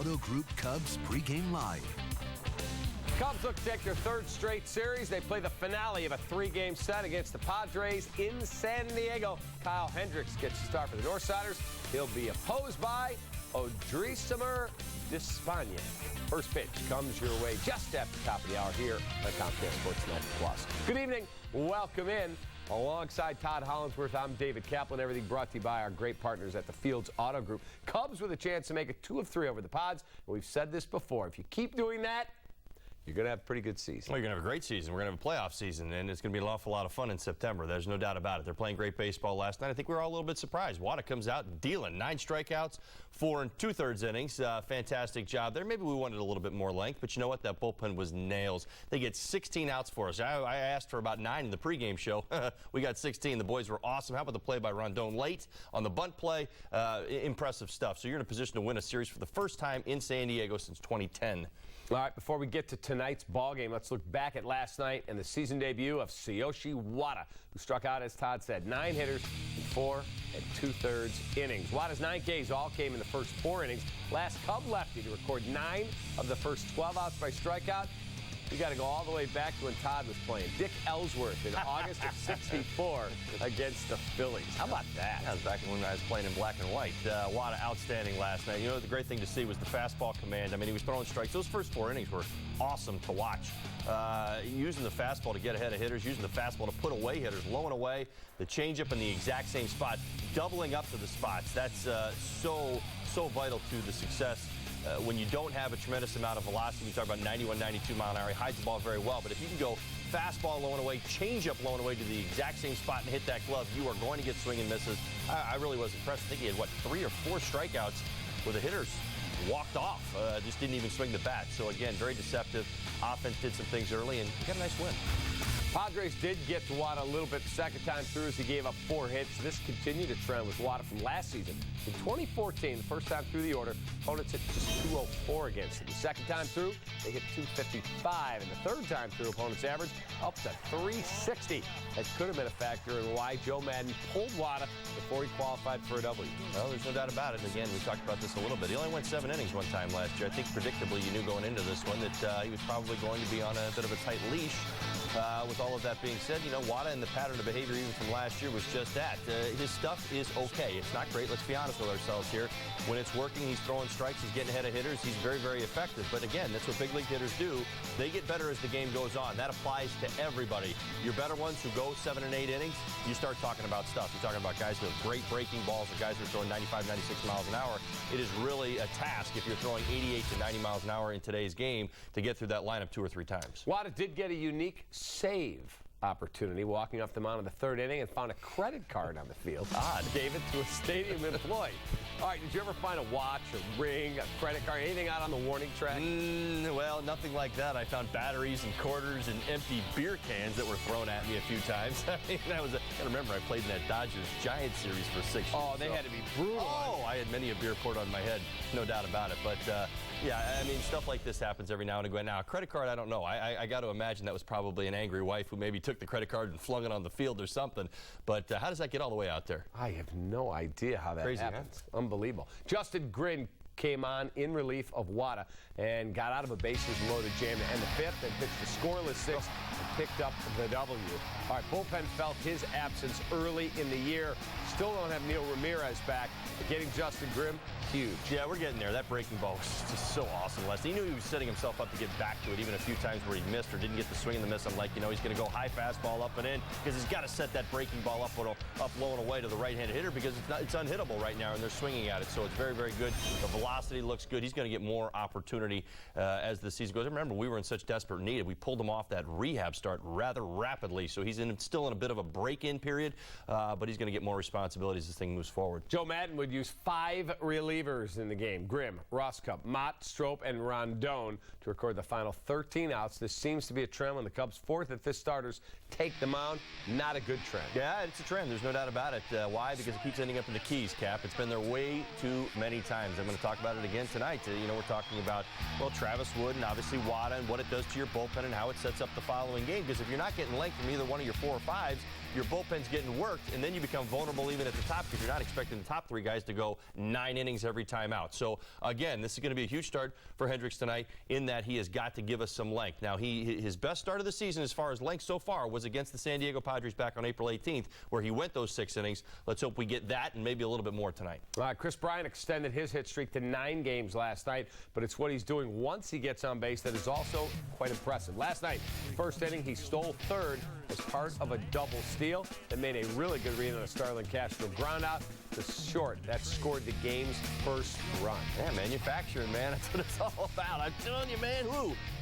Auto Group Cubs pregame live. Cubs look to take their third straight series. They play the finale of a three-game set against the Padres in San Diego. Kyle Hendricks gets the start for the Northsiders. He'll be opposed by Odrisamer Despaigne. First pitch comes your way just after the top of the hour here on Comcast Sports Net Plus. Good evening. Welcome in. Alongside Todd Hollinsworth, I'm David Kaplan. Everything brought to you by our great partners at the Fields Auto Group. Cubs with a chance to make it 2 of 3 over the Pods. And we've said this before. If you keep doing that, you're going to have a pretty good season. Well, you're going to have a great season. We're going to have a playoff season, and it's going to be an awful lot of fun in September. There's no doubt about it. They're playing great baseball last night. I think we were all a little bit surprised. Wada comes out dealing 9 strikeouts, 4 2/3 innings. Fantastic job there. Maybe we wanted a little bit more length, but you know what? That bullpen was nails. They get 16 outs for us. I asked for about 9 in the pregame show. We got 16. The boys were awesome. How about the play by Rondon late on the bunt play? Impressive stuff. So you're in a position to win a series for the first time in San Diego since 2010. All right, before we get to tonight's ball game, let's look back at last night and the season debut of Tsuyoshi Wada, who struck out, as Todd said, 9 hitters in 4 2/3 innings. Wada's 9 Ks all came in the first 4 innings. Last Cub lefty to record 9 of the first 12 outs by strikeout. You got to go all the way back to when Todd was playing. Dick Ellsworth in August of '64 against the Phillies. How about that? That was back when I was playing in black and white. Wada outstanding last night. You know, the great thing to see was the fastball command. I mean, he was throwing strikes. Those first 4 innings were awesome to watch. Using the fastball to get ahead of hitters, using the fastball to put away hitters, low and away, the changeup in the exact same spot, doubling up to the spots. That's so vital to the success. When you don't have a tremendous amount of velocity, we talk about 91, 92 mile an hour, he hides the ball very well. But if you can go fastball low and away, changeup low and away to the exact same spot and hit that glove, you are going to get swing and misses. I really was impressed. I think he had, 3 or 4 strikeouts where the hitters walked off, just didn't even swing the bat. So again, very deceptive. Offense did some things early and got a nice win. Padres did get to Wada a little bit the second time through as he gave up 4 hits. This continued a trend with Wada from last season. In 2014, the first time through the order, opponents hit just 204 against him. The second time through, they hit 255. And the third time through, opponents averaged up to 360. That could have been a factor in why Joe Madden pulled Wada before he qualified for a W. Well, there's no doubt about it. Again, we talked about this a little bit. He only went 7 innings one time last year. I think predictably you knew going into this one that he was probably going to be on a bit of a tight leash. With all of that being said, you know, Wada and the pattern of behavior even from last year was just that. His stuff is okay. It's not great. Let's be honest with ourselves here. When it's working, he's throwing strikes. He's getting ahead of hitters. He's very, very effective. But again, that's what big league hitters do. They get better as the game goes on. That applies to everybody. Your better ones who go 7 and 8 innings, you start talking about stuff. You're talking about guys who have great breaking balls or guys who are throwing 95, 96 miles an hour. It is really a task if you're throwing 88 to 90 miles an hour in today's game to get through that lineup 2 or 3 times. Wada did get a unique save opportunity walking off the mound in the 3rd inning and found a credit card on the field. Gave it to a stadium employee. All right, did you ever find a watch, a ring, a credit card, anything out on the warning track? Well, nothing like that. I found batteries and quarters and empty beer cans that were thrown at me a few times. I mean, I gotta remember I played in that Dodgers-Giants series for 6 years. Oh, they had to be brutal. Oh, I had many a beer poured on my head, no doubt about it. But yeah, I mean, stuff like this happens every now and again. Now, a credit card, I don't know. I got to imagine that was probably an angry wife who maybe took the credit card and flung it on the field or something. But how does that get all the way out there? I have no idea how that happens. Huh? Unbelievable. Justin Grin came on in relief of Wada and got out of a bases-loaded jam to end the 5th and pitched a scoreless 6th and picked up the W. All right, bullpen felt his absence early in the year. Still don't have Neil Ramirez back, but getting Justin Grimm, huge. Yeah, we're getting there. That breaking ball was just so awesome last night. He knew he was setting himself up to get back to it, even a few times where he missed or didn't get the swing and the miss. I'm like, you know, he's going to go high fastball up and in because he's got to set that breaking ball up low and away to the right-handed hitter because it's unhittable right now, and they're swinging at it. So it's very, very good. The velocity looks good. He's going to get more opportunity as the season goes. Remember, we were in such desperate need. We pulled him off that rehab start rather rapidly, so he's still in a bit of a break-in period, but he's going to get more responsibility as this thing moves forward. Joe Madden would use 5 relievers in the game. Grimm, Rosscup, Mott, Strop, and Rondon to record the final 13 outs. This seems to be a trend when the Cubs' 4th and 5th starters take the mound. Not a good trend. Yeah, it's a trend. There's no doubt about it. Why? Because it keeps ending up in the Keys, Cap. It's been there way too many times. I'm going to talk about it again tonight. You know, we're talking about, well, Travis Wood and obviously Wada and what it does to your bullpen and how it sets up the following game. game, because if you're not getting length from either one of your 4 or 5s, your bullpen's getting worked, and then you become vulnerable even at the top because you're not expecting the top 3 guys to go 9 innings every time out. So, again, this is going to be a huge start for Hendricks tonight in that he has got to give us some length. Now, his best start of the season as far as length so far was against the San Diego Padres back on April 18th, where he went those 6 innings. Let's hope we get that and maybe a little bit more tonight. Chris Bryant extended his hit streak to 9 games last night, but it's what he's doing once he gets on base that is also quite impressive. Last night, first inning, he stole third as part of a double steal that made a really good read on a Starlin Castro ground out to short. That scored the game's first run. Yeah, manufacturing, man. That's what it's all about. I'm telling you, man.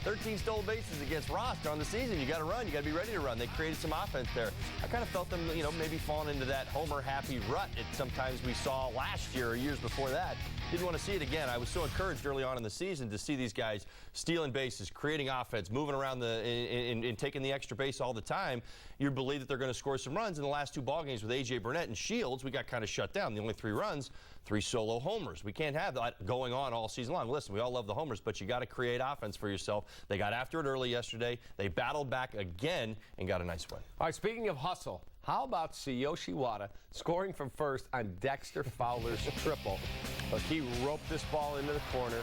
13 stolen bases against Ross during the season. You got to run. You got to be ready to run. They created some offense there. I kind of felt them, maybe falling into that Homer-happy rut that sometimes we saw last year or years before that. Didn't want to see it again. I was so encouraged early on in the season to see these guys stealing bases, creating offense, moving around and taking the extra base all the time. You believe that they're going to score some runs. In the last 2 ball games with A.J. Burnett and Shields, we got kind of shut down. The only 3 runs, 3 solo homers. We can't have that going on all season long. Listen, we all love the homers, but you got to create offense for yourself. They got after it early yesterday. They battled back again and got a nice win. All right, speaking of hustle, how about Tsuyoshi Wada scoring from first on Dexter Fowler's triple? Look, he roped this ball into the corner,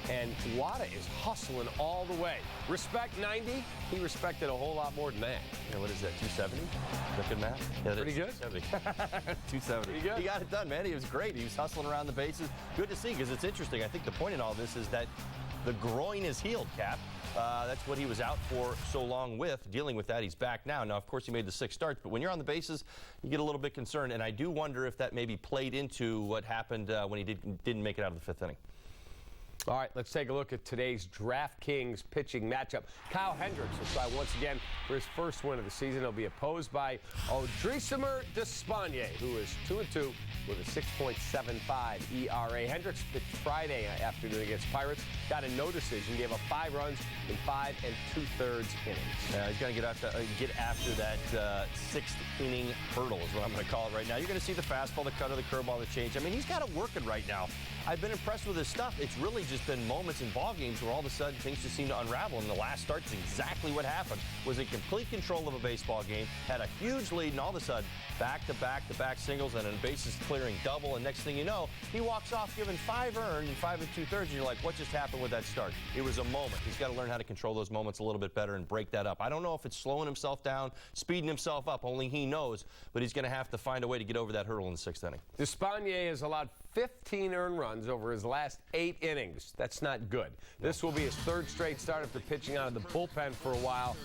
and Wada is hustling all the way. Respect 90, he respected a whole lot more than that. Yeah, what is that, 270? Is that good math? Yeah, pretty good. 270. Pretty good. He got it done, man. He was great. He was hustling around the bases. Good to see, because it's interesting. I think the point in all this is that the groin is healed, Cap. That's what he was out for so long with, dealing with that. He's back now. Now, of course, he made the 6 starts, but when you're on the bases, you get a little bit concerned, and I do wonder if that maybe played into what happened when he didn't make it out of the 5th inning. All right, let's take a look at today's DraftKings pitching matchup. Kyle Hendricks will try once again for his first win of the season. He'll be opposed by Odrisamer Despaigne, who is 2-2 with a 6.75 ERA. Hendricks pitched Friday afternoon against Pirates. Got a no decision. Gave up 5 runs in 5 2/3 innings. He's going to get after that 6th inning hurdle is what I'm going to call it right now. You're going to see the fastball, the cutter, the curveball, the change. I mean, he's got it working right now. I've been impressed with his stuff. It's really just been moments in ball games where all of a sudden things just seem to unravel. And the last start is exactly what happened. Was in complete control of a baseball game, had a huge lead, and all of a sudden, back-to-back singles and a bases clearing double. And next thing you know, he walks off giving 5 earned and 5 2/3. And you're like, what just happened with that start? It was a moment. He's got to learn how to control those moments a little bit better and break that up. I don't know if it's slowing himself down, speeding himself up. Only he knows. But he's going to have to find a way to get over that hurdle in the 6th inning. Despaigne has allowed 15 earned runs over his last 8 innings. That's not good. This will be his 3rd straight start after pitching out of the bullpen for a while.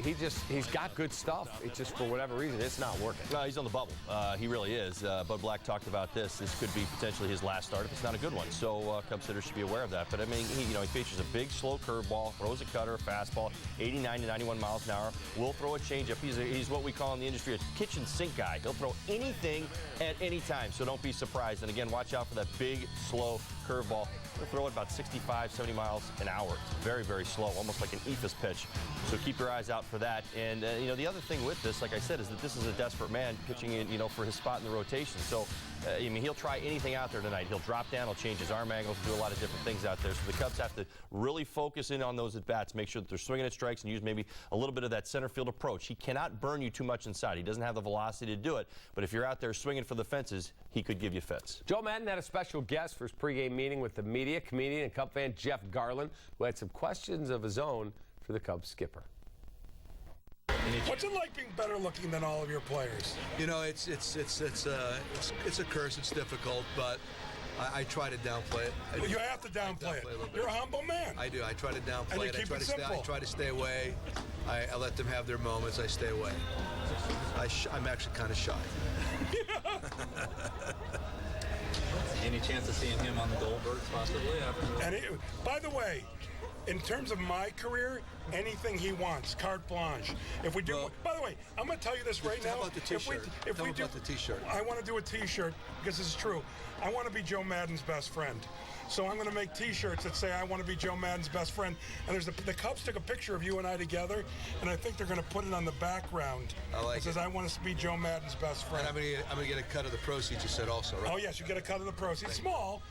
He's got good stuff. It's just for whatever reason, it's not working. No, he's on the bubble. He really is. Bud Black talked about this. This could be potentially his last start if it's not a good one. So Cubs hitters should be aware of that. But I mean, he features a big, slow curveball, throws a cutter, a fastball, 89 to 91 miles an hour. Will throw a changeup. He's what we call in the industry a kitchen sink guy. He'll throw anything at any time. So don't be surprised. And again, watch out for that big, slow curveball. He'll throw it about 65, 70 miles an hour. It's very, very slow, almost like an eephus pitch. So keep your eyes out for that. And, the other thing with this, like I said, is that this is a desperate man pitching in, for his spot in the rotation. So, he'll try anything out there tonight. He'll drop down, he'll change his arm angles, do a lot of different things out there. So the Cubs have to really focus in on those at-bats, make sure that they're swinging at strikes and use maybe a little bit of that center field approach. He cannot burn you too much inside. He doesn't have the velocity to do it. But if you're out there swinging for the fences, he could give you fits. Joe Madden had a special guest for his pregame meeting with the media, comedian and Cub fan Jeff Garland, who had some questions of his own for the Cubs skipper. What's it like being better looking than all of your players? It's a curse. It's difficult, but I try to downplay it. You have to downplay it. You're a humble man. I do. I try to downplay and you it. Keep it simple. I try to stay away. I let them have their moments. I stay away. I'm actually kind of shy. Any chance of seeing him on the Goldbergs possibly? By the way, in terms of my career, anything he wants, carte blanche. If we do, by the way, I'm going to tell you this right now. How about the T-shirt? If we do the T-shirt. I want to do a T-shirt because this is true. I want to be Joe Madden's best friend. So I'm going to make T-shirts that say I want to be Joe Madden's best friend. And there's the Cubs took a picture of you and I together, and I think they're going to put it on the background. It says I want to be Joe Madden's best friend. And I'm going to get a cut of the proceeds. You said also, right? Oh yes, you get a cut of the proceeds. Small,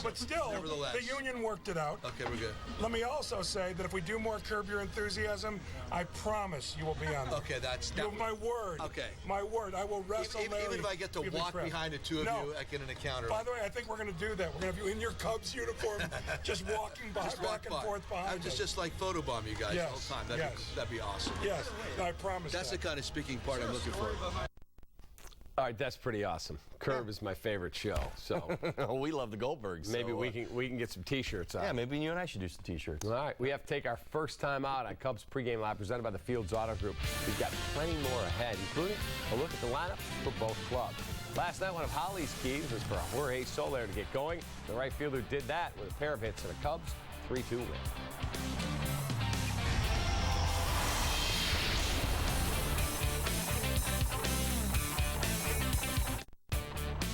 but still, nevertheless, the union worked it out. Okay, we're good. Let me also say that if we do more Curb Your your enthusiasm, I promise you will be on there. Okay, that's you have my word. Okay. My word. I will wrestle Larry. Even if I get to walk behind the two of you, I get an encounter. By the way, I think we're going to do that. We're going to have you in your Cubs uniform, just walking back and forth behind us. Just like photobomb you guys all the time. That'd be awesome. Yes, I promise. That's the kind of speaking part I'm looking for. All right, that's pretty awesome. Curb is my favorite show, so we love the Goldbergs. maybe we can get some T-shirts on. Yeah, maybe you and I should do some T-shirts. All right, we have to take our first time out on Cubs Pregame Live, presented by the Fields Auto Group. We've got plenty more ahead, including a look at the lineup for both clubs. Last night, one of Holly's keys was for Jorge Soler to get going. The right fielder did that with a pair of hits and a Cubs 3-2 win.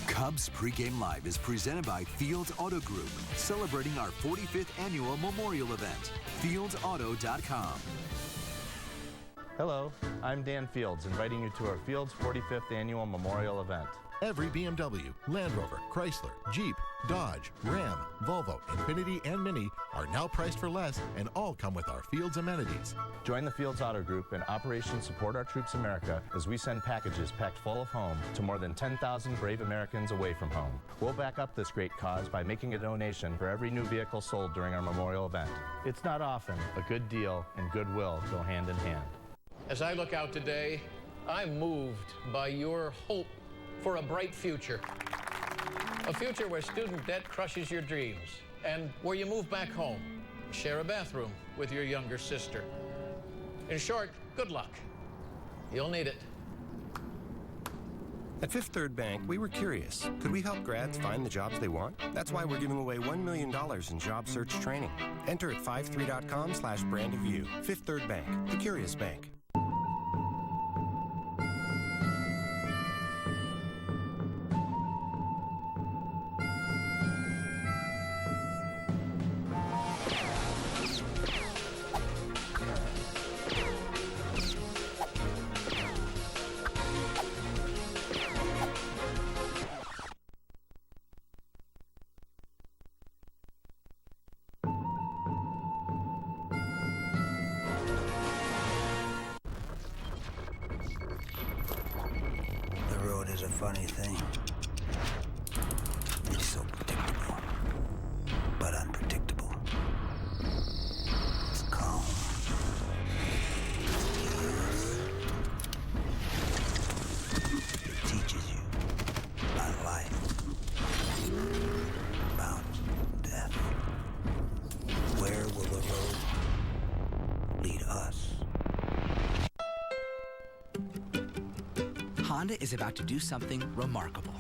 Cubs Pregame Live is presented by Fields Auto Group, celebrating our 45th annual memorial event. FieldsAuto.com. Hello, I'm Dan Fields, inviting you to our Fields 45th annual memorial event. Every BMW, Land Rover, Chrysler, Jeep, Dodge, Ram, Volvo, Infiniti, and Mini are now priced for less and all come with our Fields amenities. Join the Fields Auto Group in Operation Support Our Troops America as we send packages packed full of home to more than 10,000 brave Americans away from home. We'll back up this great cause by making a donation for every new vehicle sold during our memorial event. It's not often a good deal and goodwill go hand in hand. As I look out today, I'm moved by your hope for a bright future. A future where student debt crushes your dreams and where you move back home, share a bathroom with your younger sister. In short, good luck. You'll need it. At Fifth Third Bank, we were curious. Could we help grads find the jobs they want? That's why we're giving away $1 million in job search training. Enter at 53.com/brandofview. Fifth Third Bank, the curious bank. Is a funny thing. It's so predictable, but unpredictable. It's calm. It teaches you about life, about death. Where will the road lead us? Honda is about to do something remarkable.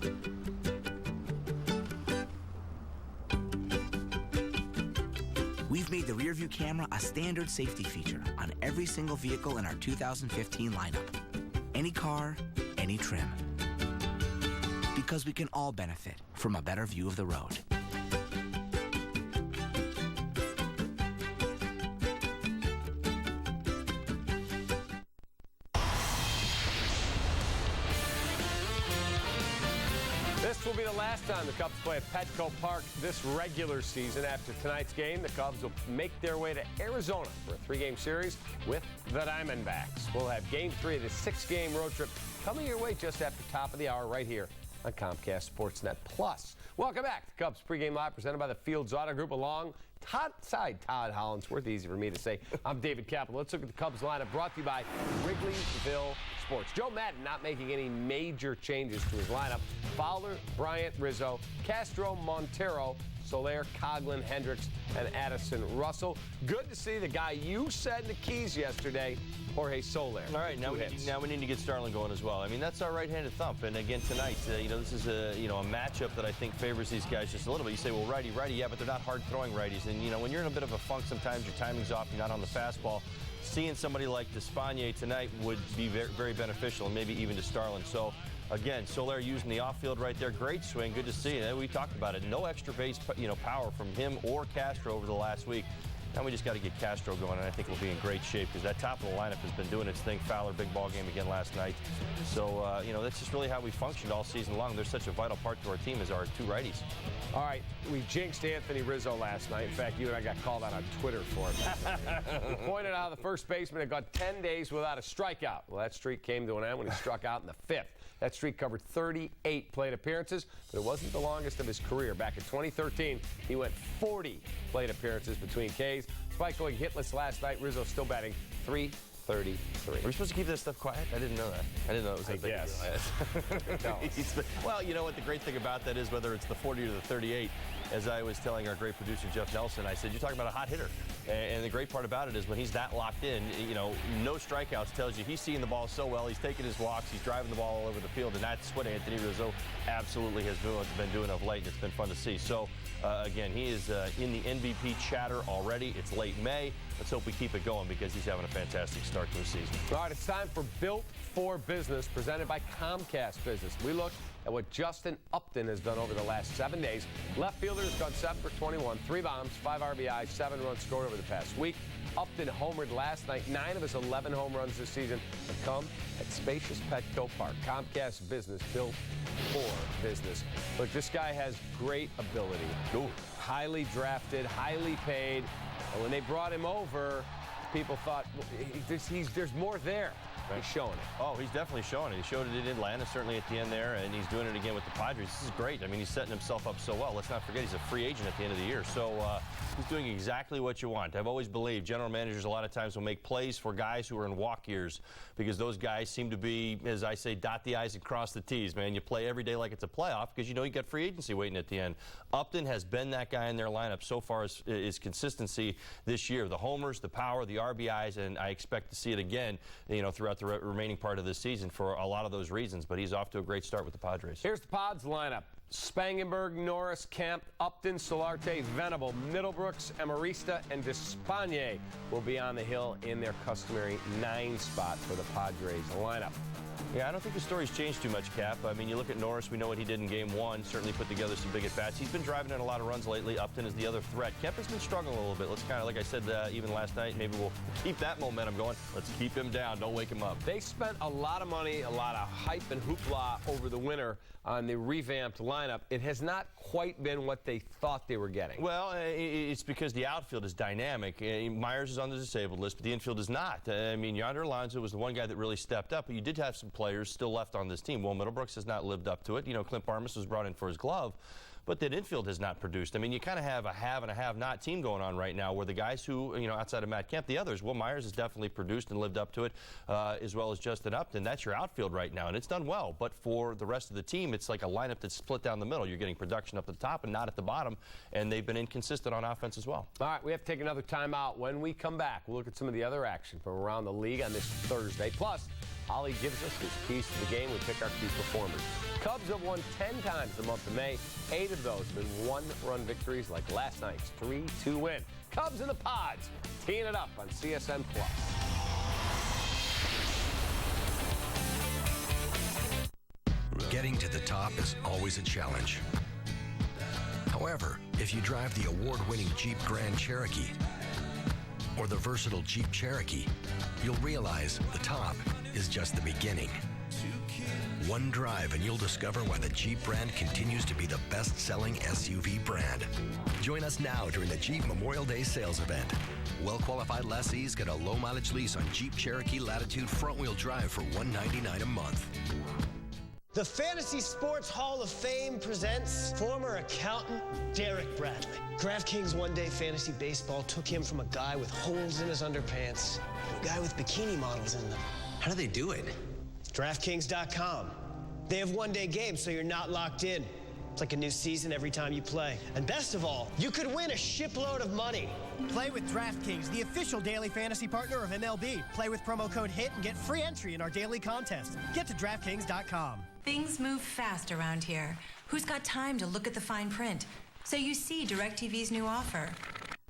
We've made the rear-view camera a standard safety feature on every single vehicle in our 2015 lineup. Any car, any trim. Because we can all benefit from a better view of the road. This will be the last time the Cubs play at Petco Park this regular season. After tonight's game, the Cubs will make their way to Arizona for a 3-game series with the Diamondbacks. We'll have Game 3 of the 6-game road trip coming your way just after top of the hour right here on Comcast Sportsnet Plus. Welcome back to Cubs Pregame Live, presented by the Fields Auto Group, alongside Todd Hollandsworth. Easy for me to say. I'm David Kaplan. Let's look at the Cubs lineup, brought to you by Wrigleyville Sports. Joe Madden not making any major changes to his lineup. Fowler, Bryant, Rizzo, Castro, Montero, Soler, Coghlan, Hendricks, and Addison Russell. Good to see the guy you said in the keys yesterday, Jorge Soler. All right, now we need to get Starlin going as well. I mean, that's our right-handed thump. And again, tonight, this is a matchup that I think favors these guys just a little bit. You say, well, righty, yeah, but they're not hard-throwing righties. And, when you're in a bit of a funk sometimes, your timing's off, you're not on the fastball. Seeing somebody like Despaigne tonight would be very, very beneficial, and maybe even to Starlin. So, again, Soler using the outfield right there. Great swing. Good to see. We talked about it. No extra base, power from him or Castro over the last week. Now we just got to get Castro going, and I think we'll be in great shape because that top of the lineup has been doing its thing. Fowler, big ball game again last night. So, you know, that's just really how we functioned all season long. They're such a vital part to our team as our two righties. All right, we jinxed Anthony Rizzo last night. In fact, you and I got called out on Twitter for it. We pointed out the first baseman had gone 10 days without a strikeout. Well, that streak came to an end when he struck out in the 5th. That streak covered 38 plate appearances, but it wasn't the longest of his career. Back in 2013, he went 40 plate appearances between Ks. Despite going hitless last night, Rizzo still batting .333. Are we supposed to keep this stuff quiet? I didn't know that. I didn't know it was that big. Yes. Well, you know what the great thing about that is, whether it's the 40 or the 38, as I was telling our great producer, Jeff Nelson, I said, you're talking about a hot hitter. And the great part about it is when he's that locked in, you know, no strikeouts tells you he's seeing the ball so well. He's taking his walks. He's driving the ball all over the field. And that's what Anthony Rizzo absolutely has been doing of late. And it's been fun to see. So, again, he is in the MVP chatter already. It's late May. Let's hope we keep it going because he's having a fantastic start to the season. All right, it's time for Built for Business, presented by Comcast Business. We look at what Justin Upton has done over the last 7 days. Left fielder has gone 7 for 21, 3 bombs, 5 RBIs, 7 runs scored over the past week. Upton homered last night. 9 of his 11 home runs this season have come at spacious Petco Park. Comcast Business, built for business. Look, this guy has great ability. Ooh. Highly drafted, highly paid. And when they brought him over, people thought, well, there's more there. Right. He's showing it. Oh, he's definitely showing it. He showed it in Atlanta, certainly at the end there, and he's doing it again with the Padres. This is great. I mean, he's setting himself up so well. Let's not forget he's a free agent at the end of the year. So he's doing exactly what you want. I've always believed general managers a lot of times will make plays for guys who are in walk years because those guys seem to be, as I say, dot the I's and cross the T's, man. You play every day like it's a playoff because you know you got free agency waiting at the end. Upton has been that guy in their lineup so far as consistency this year. The homers, the power, the RBIs, and I expect to see it again, you know, throughout the remaining part of this season for a lot of those reasons, but he's off to a great start with the Padres. Here's the Pods lineup. Spangenberg, Norris, Kemp, Upton, Solarte, Venable, Middlebrooks, Emarista, and Despagne will be on the hill in their customary 9 spot for the Padres lineup. Yeah, I don't think the story's changed too much, Cap. I mean, you look at Norris, we know what he did in Game 1, certainly put together some big at-bats. He's been driving in a lot of runs lately. Upton is the other threat. Kemp has been struggling a little bit. Let's kind of, like I said, even last night, maybe we'll keep that momentum going. Let's keep him down. Don't wake him up. They spent a lot of money, a lot of hype and hoopla over the winter on the revamped lineup. It has not quite been what they thought they were getting. Well, it's because the outfield is dynamic. Myers is on the disabled list, but the infield is not. I mean, Yonder Alonso was the one guy that really stepped up, but you did have some players still left on this team. Well, Middlebrooks has not lived up to it. You know, Clint Barmas was brought in for his glove, but that infield has not produced. I mean, you kind of have a have and a have-not team going on right now where the guys who, you know, outside of Matt Kemp, the others, Will Myers has definitely produced and lived up to it, as well as Justin Upton. That's your outfield right now, and it's done well. But for the rest of the team, it's like a lineup that's split down the middle. You're getting production up at the top and not at the bottom, and they've been inconsistent on offense as well. All right, we have to take another timeout. When we come back, we'll look at some of the other action from around the league on this Thursday. Plus, Ollie gives us his keys to the game. We pick our key performers. Cubs have won 10 times the month of May. 8 of those have been one-run victories like last night's 3-2 win. Cubs and the Pods teeing it up on CSN+. Getting to the top is always a challenge. However, if you drive the award-winning Jeep Grand Cherokee or the versatile Jeep Cherokee, you'll realize the top is just the beginning. One drive and you'll discover why the Jeep brand continues to be the best-selling SUV brand. Join us now during the Jeep Memorial Day sales event. Well-qualified lessees get a low-mileage lease on Jeep Cherokee Latitude front-wheel drive for $199 a month. The Fantasy Sports Hall of Fame presents former accountant Derek Bradley. DraftKings One-Day Fantasy Baseball took him from a guy with holes in his underpants to a guy with bikini models in them. How do they do it? DraftKings.com. They have one-day games, so you're not locked in. It's like a new season every time you play. And best of all, you could win a shipload of money. Play with DraftKings, the official daily fantasy partner of MLB. Play with promo code HIT and get free entry in our daily contest. Get to DraftKings.com. Things move fast around here. Who's got time to look at the fine print? So you see DirecTV's new offer.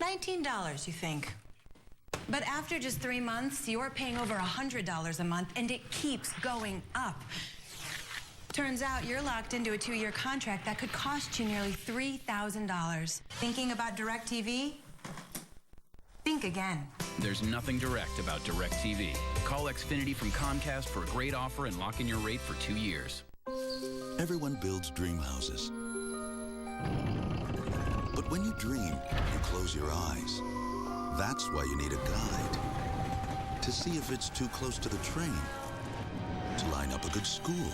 $19, you think. But after just 3 months, you're paying over $100 a month, and it keeps going up. Turns out you're locked into a 2-year contract that could cost you nearly $3,000. Thinking about DirecTV? Think again. There's nothing direct about DirecTV. Call Xfinity from Comcast for a great offer and lock in your rate for 2 years. Everyone builds dream houses. But when you dream, you close your eyes. That's why you need a guide. To see if it's too close to the train. To line up a good school.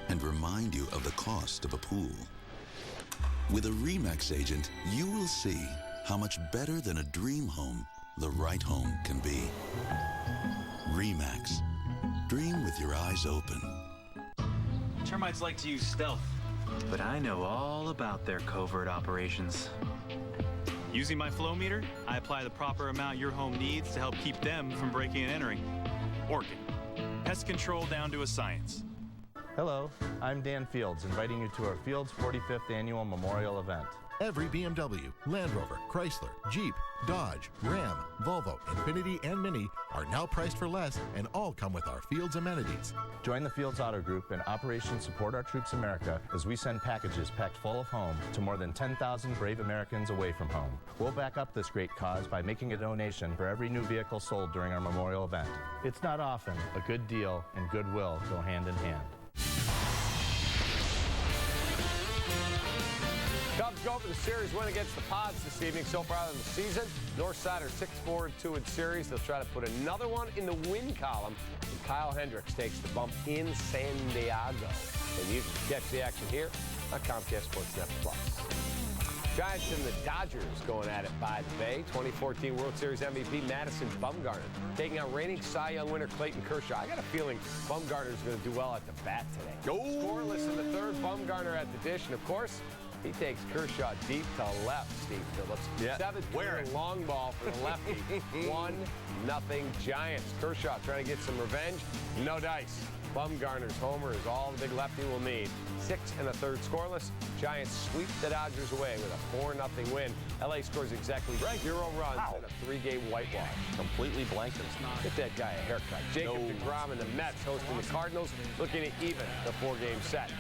And remind you of the cost of a pool. With a RE/MAX agent, you will see how much better than a dream home the right home can be. RE/MAX. Dream with your eyes open. Termites like to use stealth, but I know all about their covert operations. Using my flow meter, I apply the proper amount your home needs to help keep them from breaking and entering. Orkin. Pest control down to a science. Hello, I'm Dan Fields, inviting you to our Fields 45th Annual Memorial Event. Every BMW, Land Rover, Chrysler, Jeep, Dodge, Ram, Volvo, Infiniti, and Mini are now priced for less and all come with our Fields amenities. Join the Fields Auto Group and Operation Support Our Troops America as we send packages packed full of home to more than 10,000 brave Americans away from home. We'll back up this great cause by making a donation for every new vehicle sold during our memorial event. It's not often a good deal and goodwill go hand in hand. Cubs go for the series win against the Pods this evening. So far in the season, Northsiders 6-4-2 in series. They'll try to put another one in the win column. And Kyle Hendricks takes the bump in San Diego. And you can catch the action here on Comcast Sportsnet Plus. Giants and the Dodgers going at it by the Bay. 2014 World Series MVP Madison Bumgarner taking on reigning Cy Young winner Clayton Kershaw. I got a feeling Bumgarner's going to do well at the bat today. Scoreless in the third, Bumgarner at the dish, and of course, he takes Kershaw deep to left, Steve Phillips. Yeah. 7-2 long ball for the lefty. 1-0 Giants. Kershaw trying to get some revenge. No dice. Bumgarner's homer is all the big lefty will need. 6 1/3 scoreless. Giants sweep the Dodgers away with a 4-0 win. LA scores exactly 0 runs in a 3-game whitewash. Completely blanked him. Get that guy a haircut. Jacob deGrom and the Mets hosting the Cardinals, looking at even the 4-game set.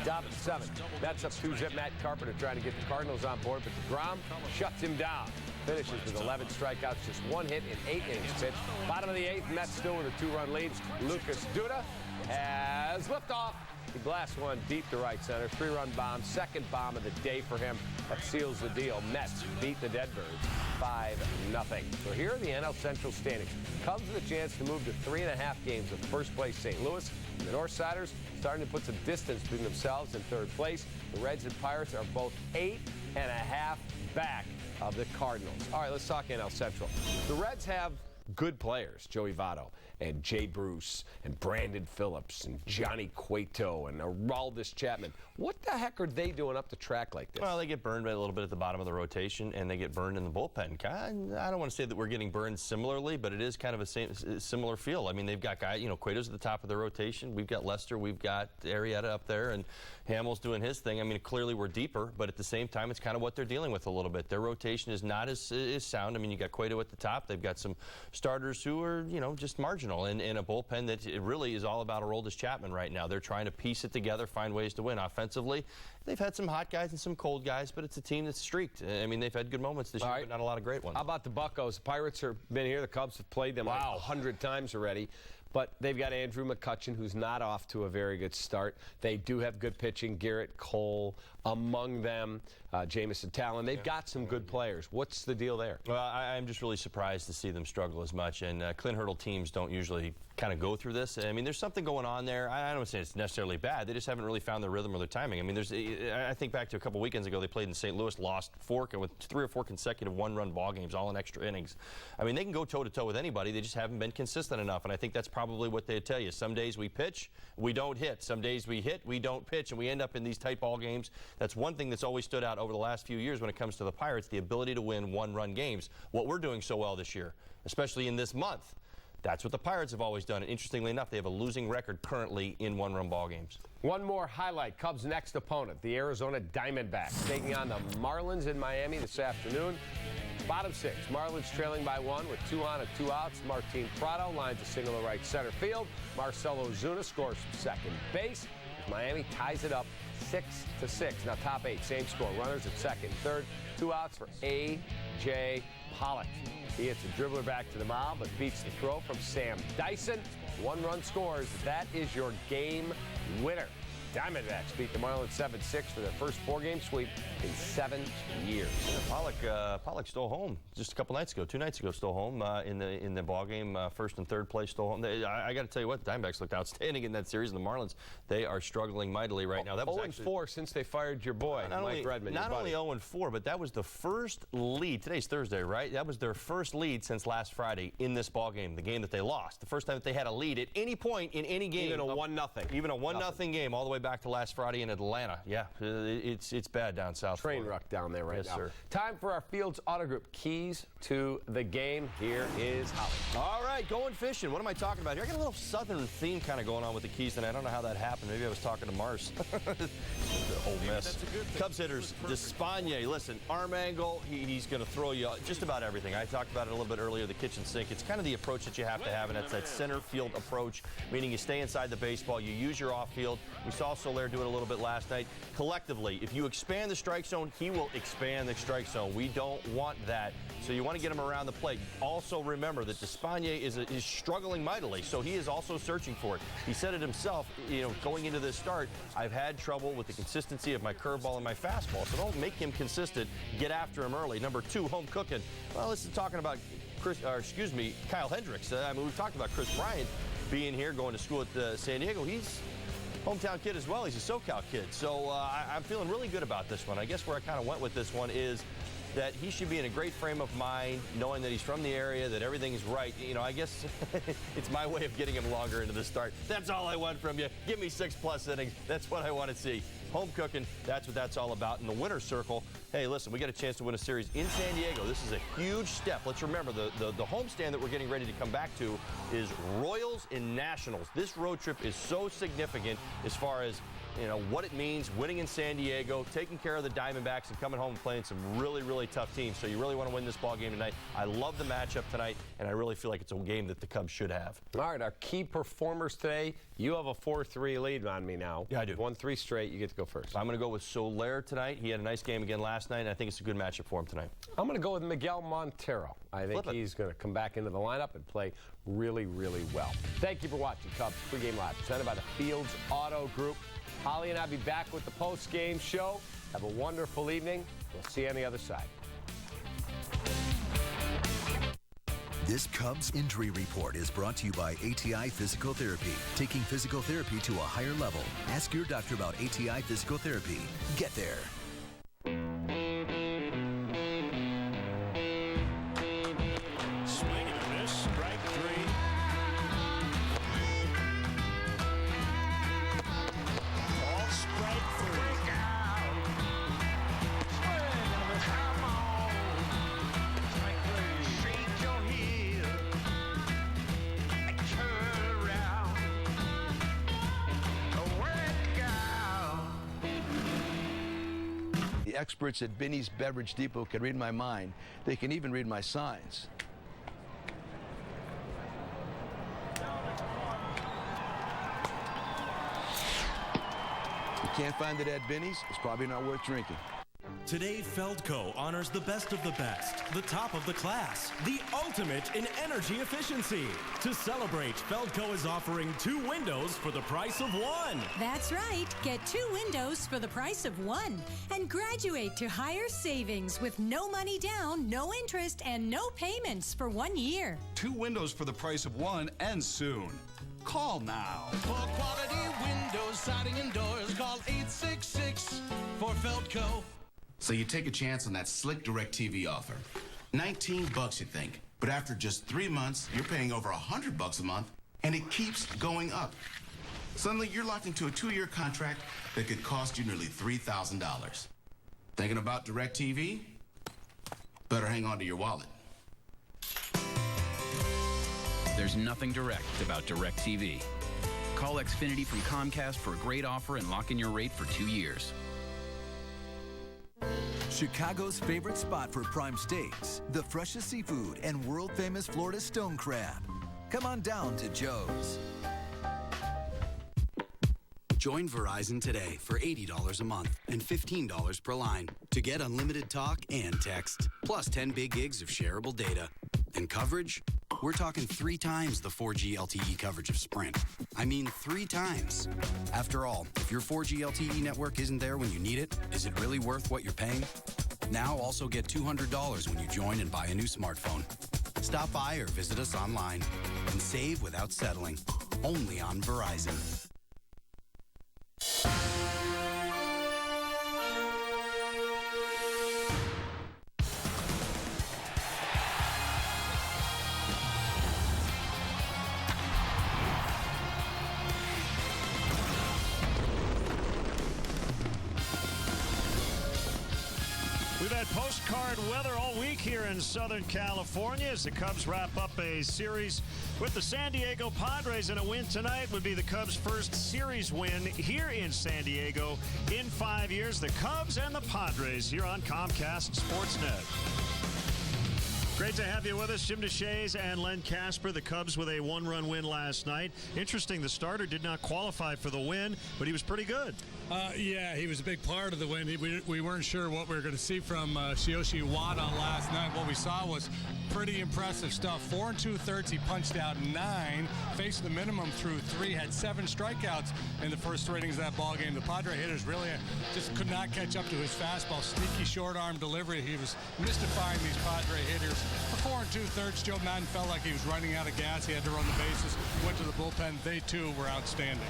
Top of the 7th. Mets up 2-zip. Matt Carpenter trying to get the Cardinals on board, but deGrom shuts him down. Finishes with 11 strikeouts, just 1 hit in 8 innings pitched. Bottom of the 8th, Mets still with a 2-run lead. Lucas Duda has liftoff. He blasts one deep to right center. 3-run bomb, second bomb of the day for him. That seals the deal. Mets beat the Deadbirds 5-0. So here are the NL Central standings. Cubs with a chance to move to 3.5 games of first place St. Louis. And the Northsiders starting to put some distance between themselves and third place. The Reds and Pirates are both 8.5 back of the Cardinals. All right, let's talk NL Central. The Reds have good players, Joey Votto and Jay Bruce and Brandon Phillips and Johnny Cueto and Aroldis Chapman. What the heck are they doing up the track like this? Well, they get burned a little bit at the bottom of the rotation, and they get burned in the bullpen. I don't want to say that we're getting burned similarly, but it is kind of a similar feel. I mean, they've got guys, Cueto's at the top of the rotation. We've got Lester, we've got Arrieta up there, and Hamill's doing his thing. I mean, clearly we're deeper, but at the same time, it's kind of what they're dealing with a little bit. Their rotation is not as sound. I mean, you got Cueto at the top. They've got some starters who are, just marginal, and a bullpen that it really is all about Aroldis Chapman right now. They're trying to piece it together, find ways to win. Offensively, they've had some hot guys and some cold guys, but it's a team that's streaked. I mean, they've had good moments this year, but not a lot of great ones. How about the Buccos? The Pirates have been here. The Cubs have played them 100 times already. But they've got Andrew McCutchen, who's not off to a very good start. They do have good pitching. Garrett Cole among them, Jamison Talon. They've got some good players. What's the deal there? Well, I'm just really surprised to see them struggle as much. And Clint Hurdle teams don't usually kind of go through this. I mean, there's something going on there. I don't say it's necessarily bad. They just haven't really found their rhythm or their timing. I mean, I think back to a couple weekends ago, they played in St. Louis, lost with 3 or 4 consecutive one-run ball games, all in extra innings. I mean, they can go toe-to-toe with anybody. They just haven't been consistent enough. And I think that's probably what they tell you. Some days we pitch, we don't hit. Some days we hit, we don't pitch, and we end up in these tight ball games. That's one thing that's always stood out over the last few years when it comes to the Pirates, the ability to win one-run games. What we're doing so well this year, especially in this month, that's what the Pirates have always done. And interestingly enough, they have a losing record currently in one-run ball games. One more highlight. Cubs' next opponent, the Arizona Diamondbacks, taking on the Marlins in Miami this afternoon. Bottom 6, Marlins trailing by 1 with 2 on and 2 outs. Martin Prado lines a single to right center field. Marcelo Ozuna scores from second base. Miami ties it up 6-6. Now top 8, same score. Runners at second and third. 2 outs for A. A.J. Pollock. He hits a dribbler back to the mound, but beats the throw from Sam Dyson. 1 run scores. That is your game winner. Diamondbacks beat the Marlins 7-6 for their first 4-game sweep in 7 years. Yeah, Pollock stole home just a couple nights ago. 2 nights ago, stole home in the ball game. First and third place, stole home. I got to tell you what, the Diamondbacks looked outstanding in that series, and the Marlins, they are struggling mightily right now. That was 0-4 since they fired your boy, Mike Redmond. Not only 0-4, but that was the first lead. Today's Thursday, right? That was their first lead since last Friday in this ball game, the game that they lost. The first time that they had a lead at any point in any game. Even a 1-0. Even a 1-0 game all the way back to last Friday in Atlanta. Yeah, it's bad down south. Train wreck down there right now. Yes, sir. Time for our Fields Auto Group keys to the game. Here is Holly. All right, going fishing. What am I talking about here? I got a little southern theme kind of going on with the keys tonight. I don't know how that happened. Maybe I was talking to Mars. Old mess. Cubs hitters, Despaigne. Listen, arm angle, he's going to throw you just about everything. I talked about it a little bit earlier, the kitchen sink. It's kind of the approach that you have to have, and that's that center field approach, meaning you stay inside the baseball, you use your off field. We saw Soler do it a little bit last night. Collectively, if you expand the strike zone, he will expand the strike zone. We don't want that. So you want to get him around the plate. Also remember that Despaigne is struggling mightily, so he is also searching for it. He said it himself, going into this start, I've had trouble with the consistency of my curveball and my fastball, so don't make him consistent. Get after him early. Number 2, home cooking. Well, this is talking about Kyle Hendricks. We've talked about Chris Bryant being here, going to school at San Diego. He's hometown kid as well. He's a SoCal kid. So I'm feeling really good about this one. I guess where I kind of went with this one is that he should be in a great frame of mind, knowing that he's from the area, that everything is right. I guess it's my way of getting him longer into the start. That's all I want from you. Give me 6+ innings. That's what I want to see. Home cooking, that's what that's all about. In the winner's circle, hey, listen, we got a chance to win a series in San Diego. This is a huge step. Let's remember, the homestand that we're getting ready to come back to is Royals and Nationals. This road trip is so significant as far as what it means, winning in San Diego, taking care of the Diamondbacks, and coming home and playing some really, really tough teams. So you really want to win this ball game tonight. I love the matchup tonight, and I really feel like it's a game that the Cubs should have. All right, our key performers today. You have a 4-3 lead on me now. Yeah, I do. Won 3 straight. You get to go first. I'm going to go with Soler tonight. He had a nice game again last night, and I think it's a good matchup for him tonight. I'm going to go with Miguel Montero. I think he's going to come back into the lineup and play really, really well. Thank you for watching Cubs Pregame Live, presented by the Fields Auto Group. Holly and I'll be back with the post-game show. Have a wonderful evening. We'll see you on the other side. This Cubs injury report is brought to you by ATI Physical Therapy. Taking physical therapy to a higher level. Ask your doctor about ATI Physical Therapy. Get there. Swing and a miss, strike 3. All strike 3. The experts at Binny's Beverage Depot can read my mind. They can even read my signs. You can't find it at Binny's, it's probably not worth drinking. Today, Feldco honors the best of the best, the top of the class, the ultimate in energy efficiency. To celebrate, Feldco is offering 2 windows for the price of 1. That's right. Get 2 windows for the price of 1 and graduate to higher savings with no money down, no interest, and no payments for 1 year. 2 windows for the price of 1 and soon. Call now. For quality windows, siding, and doors, call 866 for Feldco. So you take a chance on that slick DirecTV offer. $19 you think, but after just 3 months, you're paying over $100 a month, and it keeps going up. Suddenly, you're locked into a 2-year contract that could cost you nearly $3,000. Thinking about DirecTV? Better hang on to your wallet. There's nothing direct about DirecTV. Call Xfinity from Comcast for a great offer and lock in your rate for 2 years. Chicago's favorite spot for prime steaks, the freshest seafood, and world-famous Florida stone crab. Come on down to Joe's. Join Verizon today for $80 a month and $15 per line to get unlimited talk and text, plus 10 big gigs of shareable data. And coverage? We're talking 3 times the 4G LTE coverage of Sprint. I mean 3 times. After all, if your 4G LTE network isn't there when you need it, is it really worth what you're paying? Now also get $200 when you join and buy a new smartphone. Stop by or visit us online and save without settling. Only on Verizon. We've had postcard weather all week here in Southern California as the Cubs wrap up a series with the San Diego Padres, and a win tonight would be the Cubs' first series win here in San Diego in 5 years. The Cubs and the Padres here on Comcast Sportsnet. Great to have you with us, Jim DeShays and Len Casper. The Cubs with a 1-run win last night. Interesting, the starter did not qualify for the win, but he was pretty good. Yeah, he was a big part of the win. We weren't sure what we were going to see from Shiyoshi Wada last night. What we saw was pretty impressive stuff. 4 2/3, he punched out 9, faced the minimum through 3, had 7 strikeouts in the first 3 innings of that ball game. The Padre hitters really just could not catch up to his fastball. Sneaky short arm delivery. He was mystifying these Padre hitters. For 4 2/3, Joe Madden felt like he was running out of gas. He had to run the bases, went to the bullpen. They too were outstanding.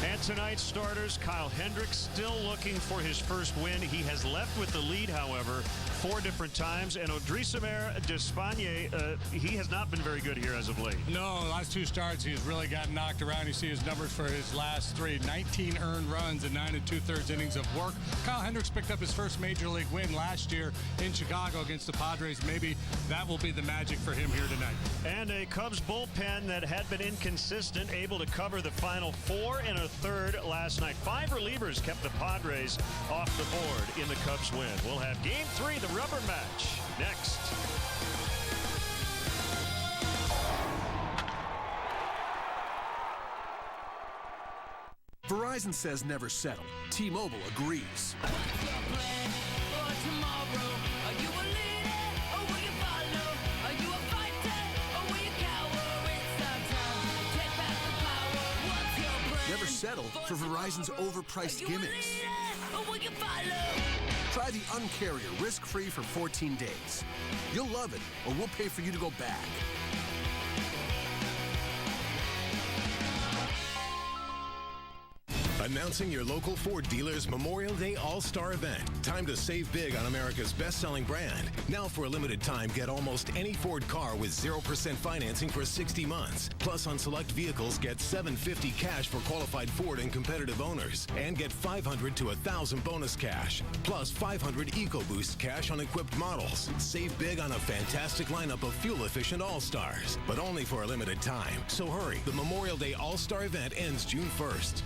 And tonight's starters, Kyle Hendricks still looking for his first win. He has left with the lead, however, 4 different times. And Odrisamer Despaigne, he has not been very good here as of late. No, the last 2 starts, he's really got knocked around. You see his numbers for his last 3. 19 earned runs and 9 2/3 innings of work. Kyle Hendricks picked up his first major league win last year in Chicago against the Padres. Maybe that will be the magic for him here tonight. And a Cubs bullpen that had been inconsistent, able to cover the final 4 1/3 last night. 5 relievers kept the Padres off the board in the Cubs win. We'll have Game 3, the rubber match, next. Verizon says never settle. T-Mobile agrees. Never settle for Verizon's overpriced gimmicks. Try the Un-Carrier risk-free for 14 days. You'll love it, or we'll pay for you to go back. Announcing your local Ford dealer's Memorial Day All-Star event. Time to save big on America's best-selling brand. Now for a limited time, get almost any Ford car with 0% financing for 60 months. Plus, on select vehicles, get $750 cash for qualified Ford and competitive owners. And get $500 to $1,000 bonus cash. Plus, $500 EcoBoost cash on equipped models. Save big on a fantastic lineup of fuel-efficient All-Stars. But only for a limited time. So hurry. The Memorial Day All-Star event ends June 1st.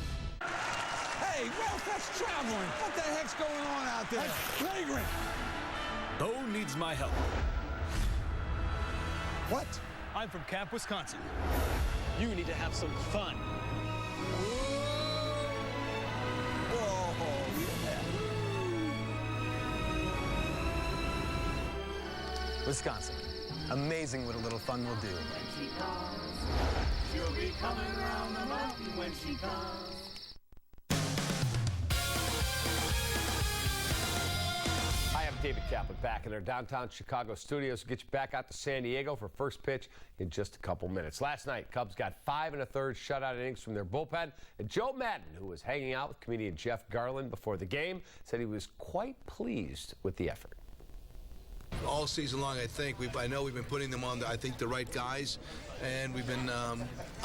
Hey, Ralph, that's traveling. What the heck's going on out there? That's flagrant. Bo needs my help. What? I'm from Camp, Wisconsin. You need to have some fun. Whoa, yeah. Wisconsin. Amazing what a little fun will do. When she comes, she'll be coming around the mountain when she comes. David Kaplan back in our downtown Chicago studios. We'll get you back out to San Diego for first pitch in just a couple minutes. Last night, Cubs got 5 1/3 shutout innings from their bullpen. And Joe Madden, who was hanging out with comedian Jeff Garland before the game, said he was quite pleased with the effort. All season long, I know we've been putting them on, the right guys, and we've been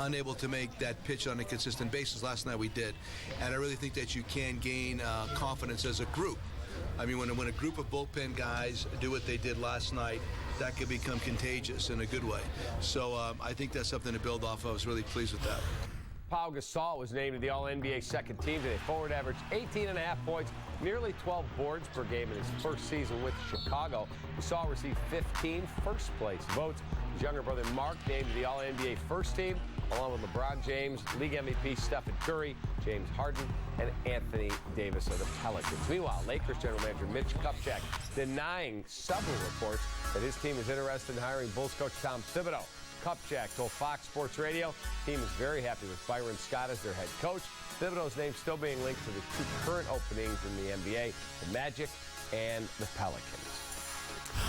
unable to make that pitch on a consistent basis. Last night we did, and I really think that you can gain confidence as a group. I mean, when a group of bullpen guys do what they did last night, that could become contagious in a good way. So I think that's something to build off of. I was really pleased with that. Pau Gasol was named to the All-NBA second team today. Forward averaged 18.5 points, nearly 12 boards per game in his first season with Chicago. Gasol received 15 first-place votes. His younger brother Mark named to the All-NBA first team. along with LeBron James, League MVP Stephen Curry, James Harden, and Anthony Davis of the Pelicans. Meanwhile, Lakers general manager Mitch Kupchak denying several reports that his team is interested in hiring Bulls coach Tom Thibodeau. Kupchak told Fox Sports Radio the team is very happy with Byron Scott as their head coach. Thibodeau's name still being linked to the two current openings in the NBA, the Magic and the Pelicans.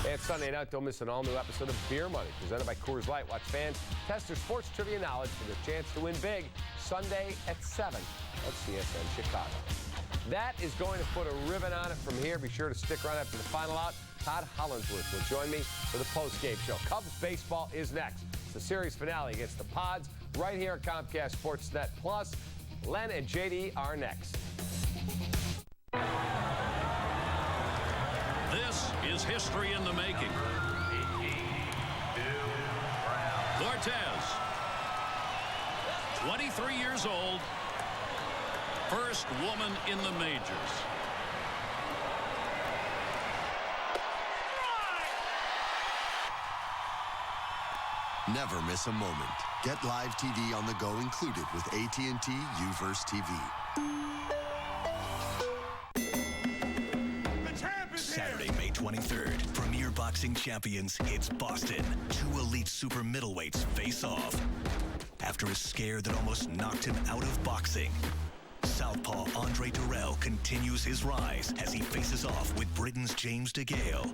And Sunday night, don't miss an all-new episode of Beer Money, presented by Coors Light. Watch fans test their sports trivia knowledge for their chance to win big Sunday at 7 on CSN Chicago. That is going to put a ribbon on it from here. Be sure to stick around after the final out. Todd Hollandsworth will join me for the post-game show. Cubs baseball is next. It's the series finale against the Pods right here at Comcast Sportsnet Plus. Len and JD are next. This is history in the making. Cortez, 23 years old, first woman in the majors. Never miss a moment. Get live TV on the go included with AT&T U-verse TV. Saturday, May 23rd, Premier Boxing Champions hits Boston. Two elite super middleweights face off. After a scare that almost knocked him out of boxing, Southpaw Andre Durrell continues his rise as he faces off with Britain's James DeGale.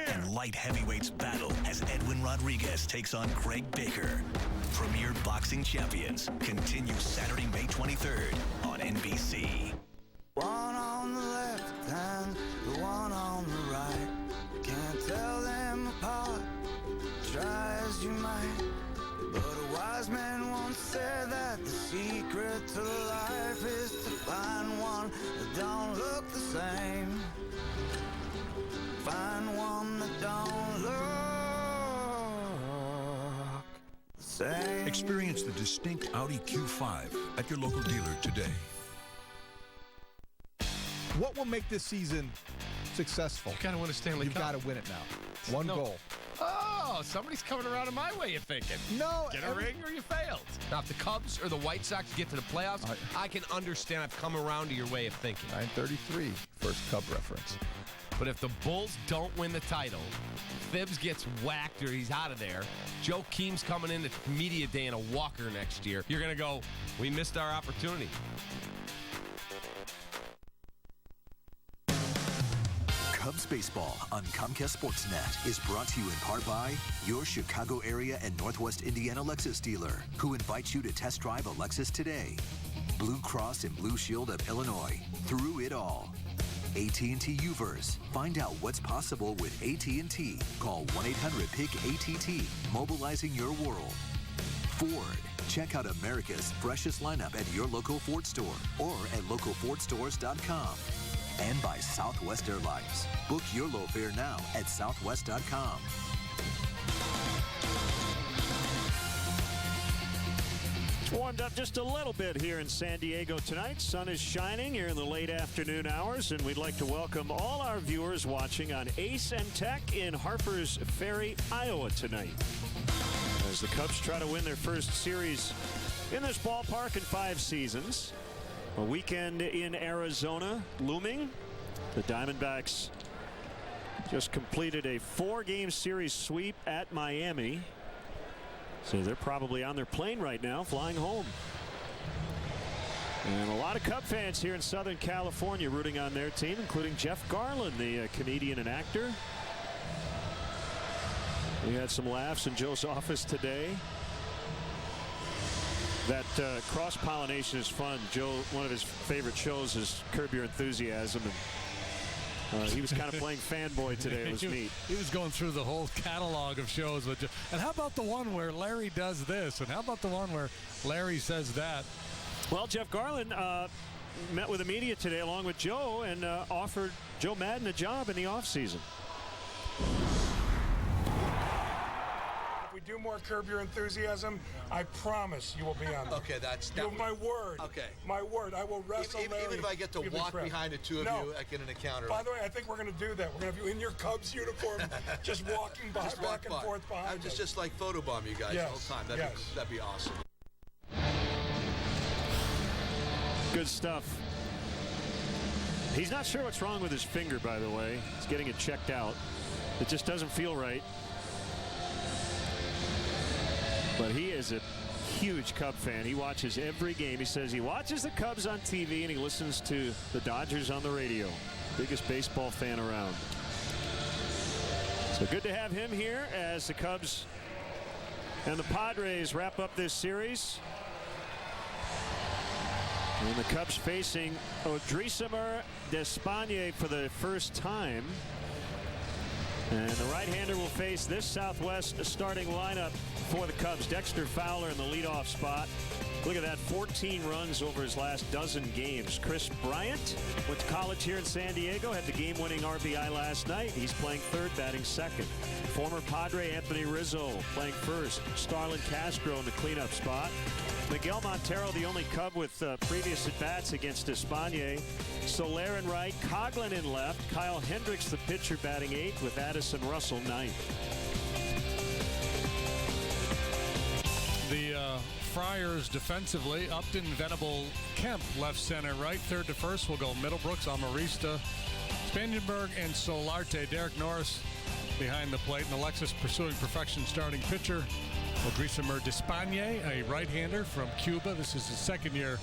And light heavyweights battle as Edwin Rodriguez takes on Greg Baker. Premier Boxing Champions continues Saturday, May 23rd on NBC. One on the left and the one on the right. Can't tell them apart, try as you might. But a wise man once said that the secret to life is to find one that don't look the same. Find one that don't look the same. Experience the distinct Audi Q5 at your local dealer today. What will make this season successful? You gotta win a Stanley Cup. You've got to win it now. One goal. Oh, somebody's coming around in my way of thinking. No. Get a ring or you failed. Now, if the Cubs or the White Sox get to the playoffs, I can understand. I've come around to your way of thinking. 933, first Cub reference. But if the Bulls don't win the title, Thibs gets whacked or he's out of there, Joe Keem's coming in to media day in a walker next year, you're going to go, we missed our opportunity. Cubs baseball on Comcast Sportsnet is brought to you in part by your Chicago area and Northwest Indiana Lexus dealer, who invites you to test drive a Lexus today. Blue Cross and Blue Shield of Illinois, through it all. AT&T U-verse. Find out what's possible with AT&T. Call 1-800-PIC-ATT, mobilizing your world. Ford. Check out America's freshest lineup at your local Ford store or at localfordstores.com. And by Southwest Airlines. Book your low fare now at southwest.com. It's warmed up just a little bit here in San Diego tonight. Sun is shining here in the late afternoon hours, and we'd like to welcome all our viewers watching on Ace and Tech in Harpers Ferry, Iowa tonight, as the Cubs try to win their first series in this ballpark in 5 seasons. A weekend in Arizona looming. The Diamondbacks just completed a 4-game series sweep at Miami. So they're probably on their plane right now, flying home. And a lot of Cub fans here in Southern California rooting on their team, including Jeff Garlin, the comedian and actor. We had some laughs in Joe's office today. That cross-pollination is fun. Joe, one of his favorite shows is Curb Your Enthusiasm. And he was kind of playing fanboy today. It was neat. He was going through the whole catalog of shows. With Joe. And how about the one where Larry does this? And how about the one where Larry says that? Well, Jeff Garlin met with the media today along with Joe and offered Joe Madden a job in the offseason. We do more Curb Your Enthusiasm, I promise you will be on there. Okay, that's my word. Okay. My word. I will wrestle Larry. Even if I get to walk behind the two of you, I get an encounter. By the way, I think we're going to do that. We're going to have you in your Cubs uniform, just walking back and forth behind us. Just like photobomb you guys the whole time. That'd be awesome. Good stuff. He's not sure what's wrong with his finger, by the way. He's getting it checked out. It just doesn't feel right. But he is a huge Cub fan. He watches every game. He says he watches the Cubs on TV and he listens to the Dodgers on the radio. Biggest baseball fan around. So good to have him here as the Cubs and the Padres wrap up this series. And the Cubs facing Odrisamer Despaigne for the first time. And the right-hander will face this Southwest starting lineup for the Cubs. Dexter Fowler in the leadoff spot. Look at that, 14 runs over his last dozen games. Chris Bryant went to college here in San Diego, had the game-winning RBI last night. He's playing third, batting second. Former Padre Anthony Rizzo playing first. Starlin Castro in the cleanup spot. Miguel Montero, the only Cub with previous at-bats against Despaigne. Soler in right, Coughlin in left. Kyle Hendricks, the pitcher, batting eighth, with Addison Russell ninth. The Friars defensively, Upton, Venable, Kemp left, center, right. Third to first will go Middlebrooks, Amarista, Spangenberg, and Solarte. Derek Norris behind the plate, and Alexis pursuing perfection starting pitcher. Odrisamer Despaigne, a right-hander from Cuba. This is his second year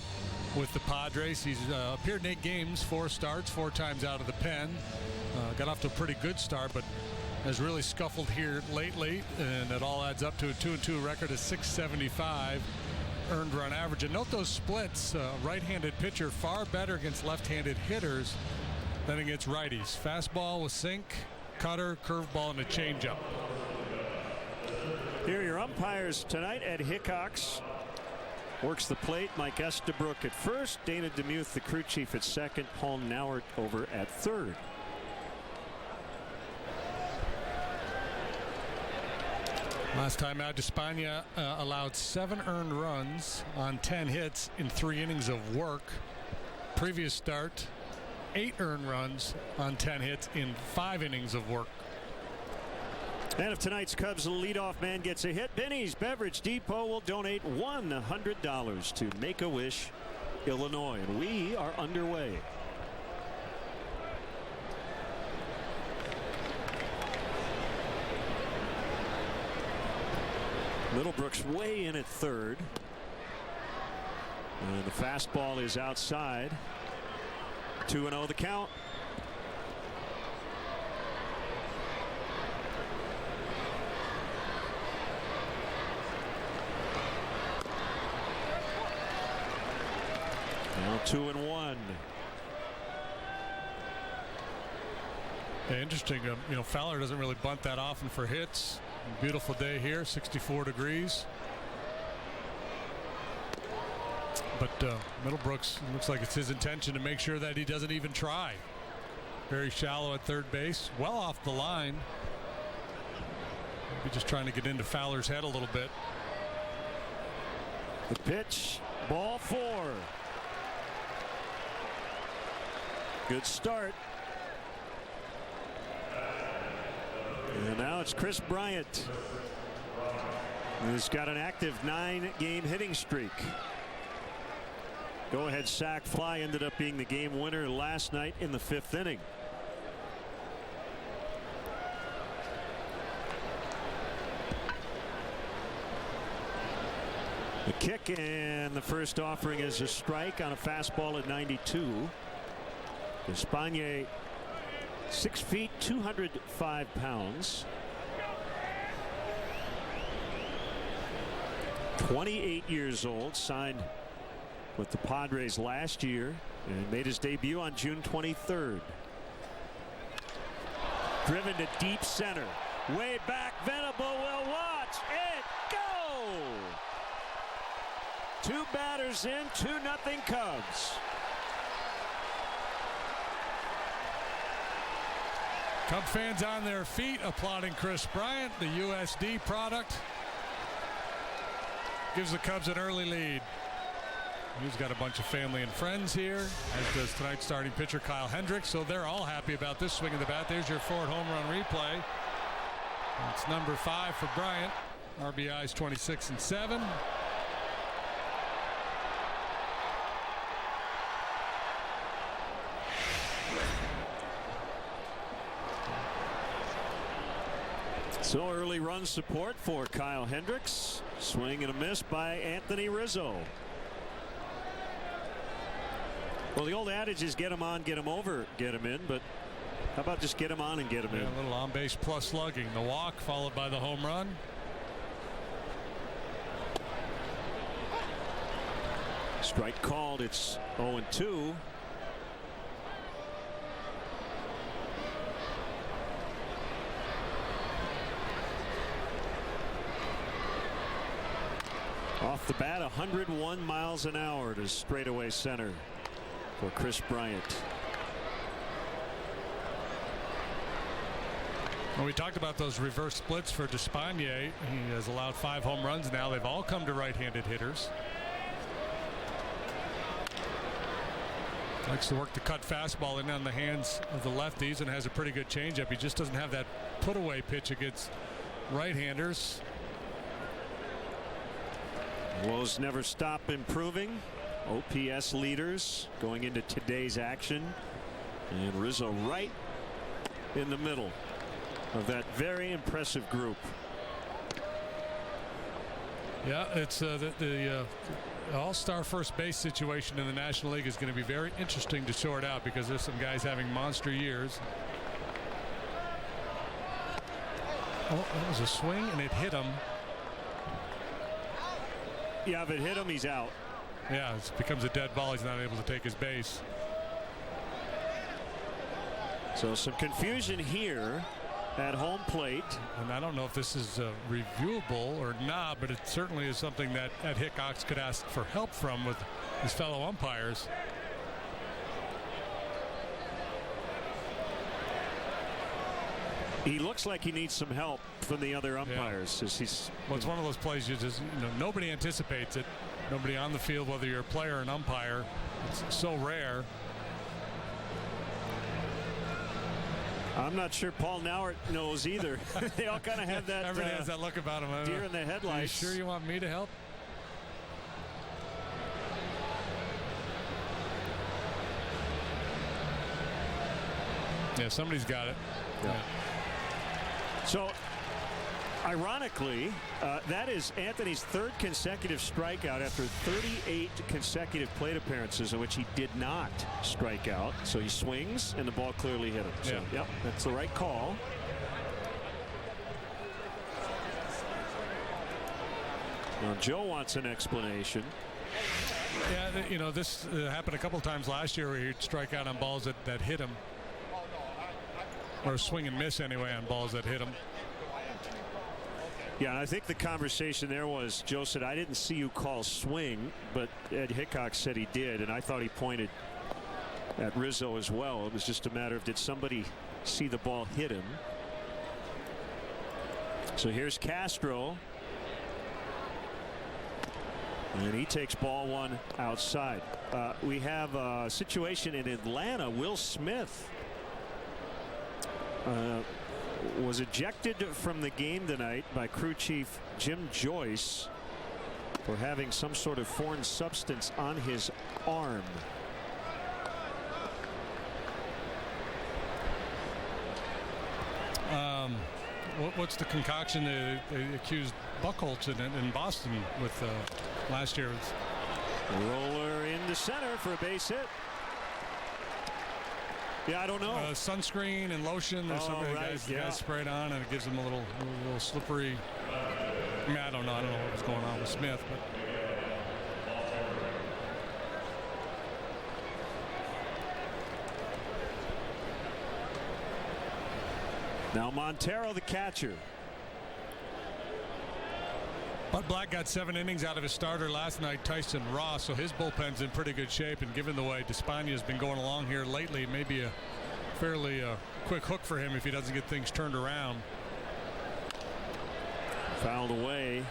with the Padres. He's appeared in 8 games, 4 starts, 4 times out of the pen. Got off to a pretty good start, but has really scuffled here lately, and it all adds up to a 2-2 record of .675 earned run average. And note those splits. Right-handed pitcher far better against left-handed hitters than against righties. Fastball with sink, cutter, curveball, and a changeup. Here are your umpires tonight. Ed Hickox works the plate. Mike Estabrook at first. Dana DeMuth, the crew chief, at second. Paul Nauert over at third. Last time out, Despaigne allowed 7 earned runs on 10 hits in 3 innings of work. Previous start, 8 earned runs on 10 hits in 5 innings of work. And if tonight's Cubs leadoff man gets a hit, Benny's Beverage Depot will donate $100 to Make-A-Wish, Illinois. And we are underway. Middlebrooks way in at third. And the fastball is outside. 2-0 the count. Now 2-1. Yeah, interesting. Fowler doesn't really bunt that often for hits. Beautiful day here, 64 degrees. But Middlebrooks, looks like it's his intention to make sure that he doesn't even try. Very shallow at third base, well off the line. Maybe just trying to get into Fowler's head a little bit. The pitch, ball 4. Good start. And now it's Chris Bryant, who's got an active 9-game hitting streak. Go-ahead sac fly ended up being the game winner last night in the 5th inning. The kick, and the first offering is a strike on a fastball at 92. Despaigne, 6 feet, 205 pounds. 28 years old, signed with the Padres last year and made his debut on June 23rd. Driven to deep center. Way back, Venable will watch it go! 2 batters in, 2-0 Cubs. Cub fans on their feet applauding Chris Bryant, the USD product. gives the Cubs an early lead. He's got a bunch of family and friends here, as does tonight's starting pitcher Kyle Hendricks, so they're all happy about this swing of the bat. There's your Ford home run replay. It's number 5 for Bryant. RBIs 26 and 7. So early run support for Kyle Hendricks. Swing and a miss by Anthony Rizzo. Well, the old adage is get him on, get him over, get him in, but how about just get him on and get him in? A little on base plus slugging. The walk followed by the home run. Strike called. It's 0-2. Off the bat, 101 miles an hour to straightaway center for Chris Bryant. Well, we talked about those reverse splits for Despaigne. He has allowed 5 home runs now. They've all come to right-handed hitters. Likes to work the cut fastball in on the hands of the lefties and has a pretty good changeup. He just doesn't have that put-away pitch against right-handers. Woes never stop improving. OPS leaders going into today's action. And Rizzo right in the middle of that very impressive group. Yeah, it's the all-star first base situation in the National League is going to be very interesting to sort out because there's some guys having monster years. Oh, that was a swing and it hit him. Yeah, if it hit him, he's out. Yeah, it becomes a dead ball. He's not able to take his base. So some confusion here at home plate. And I don't know if this is reviewable or not, but it certainly is something that Ed Hickox could ask for help from with his fellow umpires. He looks like he needs some help from the other umpires. Yeah. Well, it's one of those plays you just, nobody anticipates it. Nobody on the field, whether you're a player or an umpire. It's so rare. I'm not sure Paul Nauert knows either. They all kind of have that. Everybody has that look about him. Deer in the headlights. Are you sure you want me to help? Yeah, somebody's got it. Yeah. So, ironically, that is Anthony's 3rd consecutive strikeout after 38 consecutive plate appearances in which he did not strike out. So he swings, and the ball clearly hit him. So, yep, that's the right call. Now, Joe wants an explanation. Yeah, this happened a couple times last year where he'd strike out on balls that hit him. Or swing and miss anyway on balls that hit him. Yeah, and I think the conversation there was Joe said, I didn't see you call swing, but Ed Hickox said he did, and I thought he pointed at Rizzo as well. It was just a matter of did somebody see the ball hit him. So here's Castro. And he takes ball 1 outside. We have a situation in Atlanta. Will Smith was ejected from the game tonight by crew chief Jim Joyce for having some sort of foreign substance on his arm. What's the concoction they accused Buchholz in Boston with last year? Roller into center for a base hit. Yeah, I don't know. Sunscreen and lotion. There's something the guys sprayed on, and it gives them a little slippery. I mean, I don't know what was going on with Smith, but. Now Montero, the catcher. Bud Black got 7 innings out of his starter last night, Tyson Ross, so his bullpen's in pretty good shape, and given the way Despaigne has been going along here lately, maybe a fairly quick hook for him if he doesn't get things turned around. Fouled away.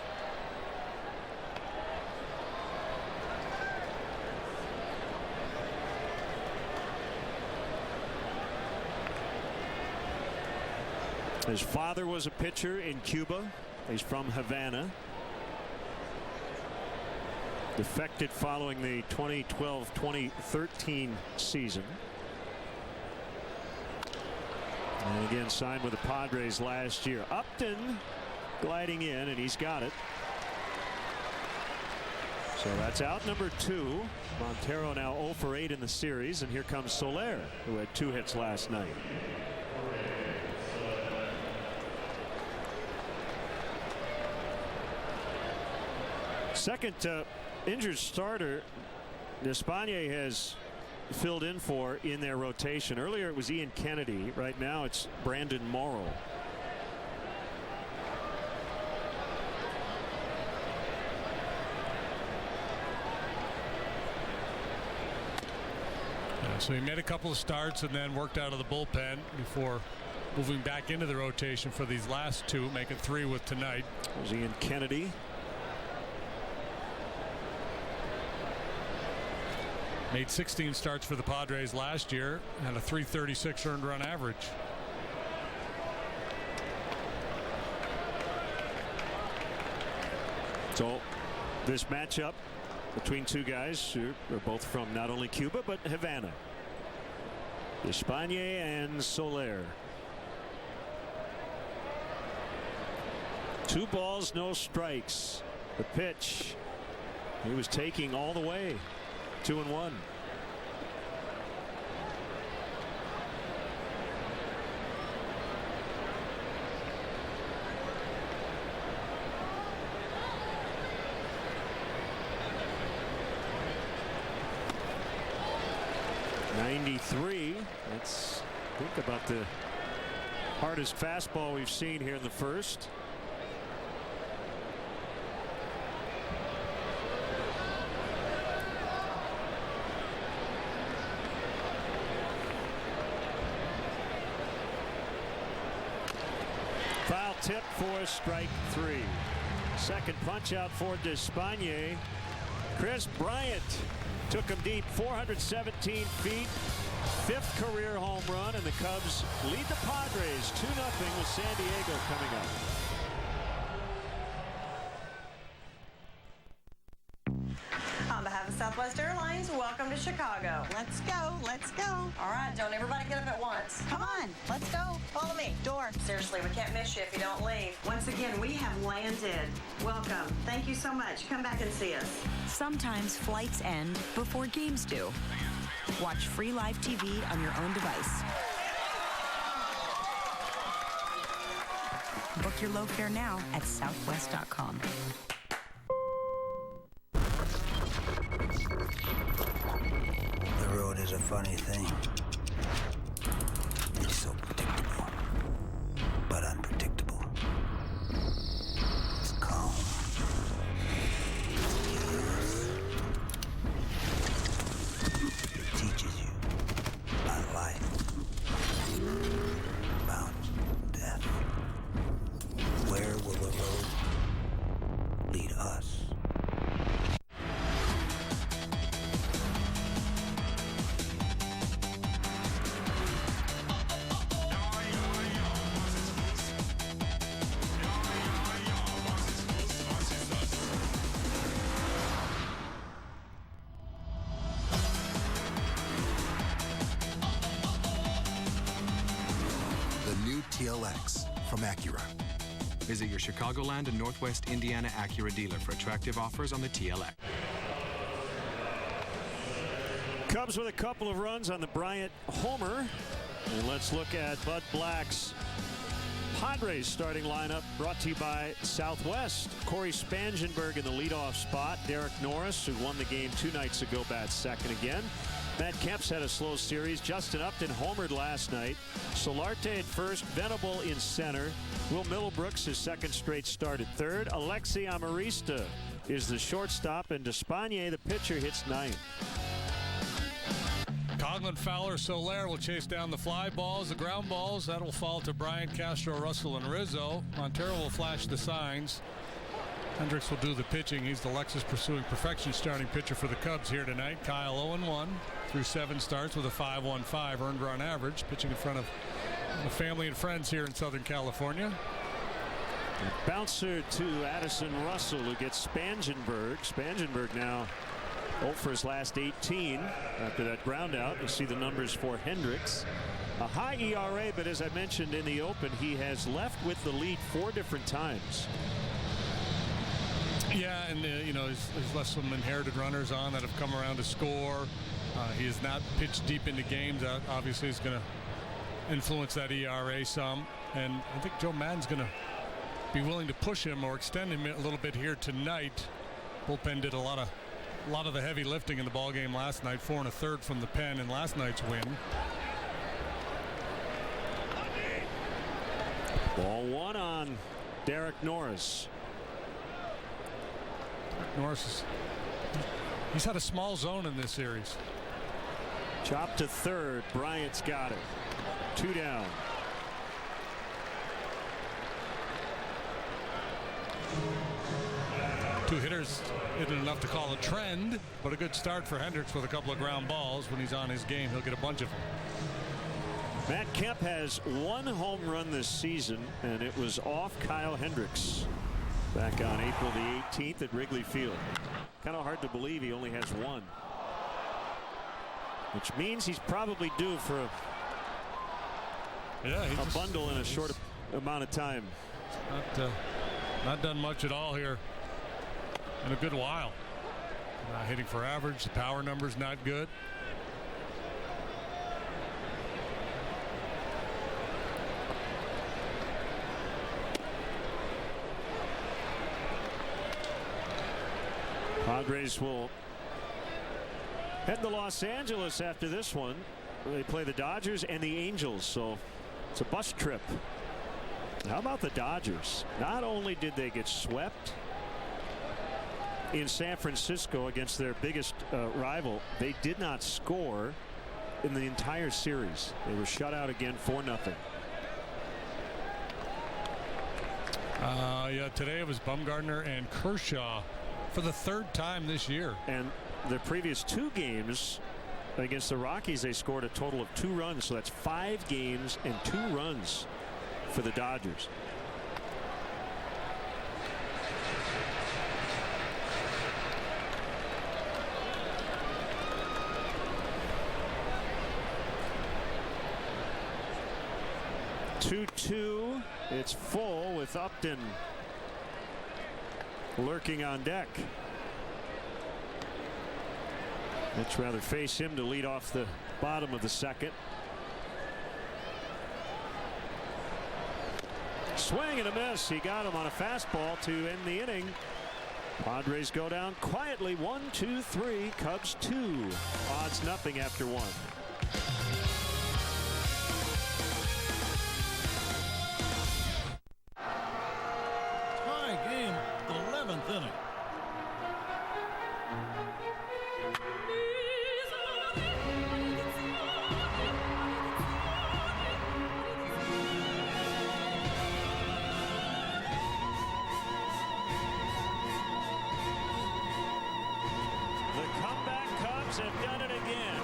His father was a pitcher in Cuba. He's from Havana. Defected following the 2012-2013 season. And again signed with the Padres last year. Upton gliding in, and he's got it. So that's out number 2. Montero now 0 for 8 in the series, and here comes Soler, who had 2 hits last night. Second injured starter Despagne has filled in for in their rotation. Earlier it was Ian Kennedy. Right now it's Brandon Morrow. So he made a couple of starts and then worked out of the bullpen before moving back into the rotation for these last 2, making 3 with tonight. There's Ian Kennedy. Made 16 starts for the Padres last year and a .336 earned run average. So this matchup between 2 guys who are both from not only Cuba but Havana. Despagne and Soler. 2 balls, no strikes. The pitch. He was taking all the way. 2-1. .93. That's, I think, about the hardest fastball we've seen here in the first. Foul tip for strike 3. Second punch out for Despagne. Chris Bryant took him deep, 417 feet. 5th career home run, and the Cubs lead the Padres 2-0 with San Diego coming up. On behalf of Southwest Airlines, welcome to Chicago. Let's go. Let's go. All right, don't everybody get up at once. Come on. Let's go. Follow me. Door. Seriously, we can't miss you if you don't leave. Once again, we have landed. Welcome. Thank you so much. Come back and see us. Sometimes flights end before games do. Watch free live TV on your own device. Book your low fare now at southwest.com. The road is a funny thing. It's so predictable, but unpredictable. It's calm. It teaches you about life, about death. Where will the road lead us? TLX from Acura. Visit your Chicagoland and Northwest Indiana Acura dealer for attractive offers on the TLX. Cubs with a couple of runs on the Bryant homer. And let's look at Bud Black's Padres starting lineup, brought to you by Southwest. Corey Spangenberg in the leadoff spot. Derek Norris, who won the game 2 nights ago, bats second again. Matt Kemp's had a slow series. Justin Upton homered last night. Solarte at first. Venable in center. Will Middlebrooks, his second straight start, at third. Alexi Amarista is the shortstop, and Despagne, the pitcher, hits 9th. Coghlan, Fowler, Soler will chase down the fly balls, the ground balls. That will fall to Bryant, Castro, Russell, and Rizzo. Montero will flash the signs. Hendricks will do the pitching. He's the Lexus pursuing perfection starting pitcher for the Cubs here tonight. Kyle 0-1 through 7 starts with a .515 earned run average, pitching in front of family and friends here in Southern California. Bouncer to Addison Russell, who gets Spangenberg. Spangenberg now 0 for his last 18 after that ground out. You see the numbers for Hendricks. A high ERA, but as I mentioned in the open, he has left with the lead 4 different times. Yeah, and you know, he's left some inherited runners on that have come around to score. He has not pitched deep into games. That obviously is going to influence that ERA some. And I think Joe Maddon's going to be willing to push him or extend him a little bit here tonight. Bullpen did a lot of the heavy lifting in the ball game last night. 4 1/3 from the pen in last night's win. Ball 1 on Derek Norris. Norris he's had a small zone in this series. Chop to third. Bryant's got it. 2 down. Two hitters isn't enough to call a trend, but a good start for Hendricks with a couple of ground balls. When he's on his game, he'll get a bunch of them. Matt Kemp has 1 home run this season, and it was off Kyle Hendricks back on April the 18th at Wrigley Field. Kind of hard to believe he only has 1. Which means he's probably due for a bundle in a short amount of time. Not done much at all here in a good while. Not hitting for average. The power number's not good. Padres will head to Los Angeles after this one. They play the Dodgers and the Angels, so it's a bus trip. How about the Dodgers? Not only did they get swept in San Francisco against their biggest rival, they did not score in the entire series. They were shut out again 4-0. Yeah, today it was Bumgarner and Kershaw for the 3rd time this year. And the previous 2 games against the Rockies, they scored a total of 2 runs. So that's 5 games and 2 runs for the Dodgers. Two. It's full with Upton lurking on deck. Let's rather face him to lead off the bottom of the 2nd. Swing and a miss. He got him on a fastball to end the inning. Padres go down quietly. 1-2-3. Cubs 2. Odds nothing after 1. Tie game, 11th inning. Have done it again.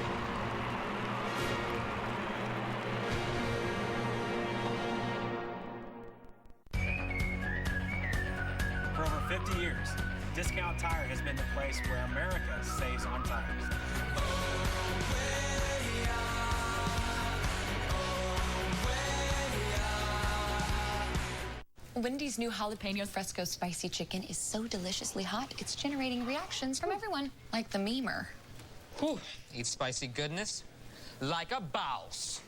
For over 50 years, Discount Tire has been the place where America saves on tires. Wendy's new jalapeno fresco spicy chicken is so deliciously hot, it's generating reactions from everyone, like the memer. Ooh, eat spicy goodness like a boss.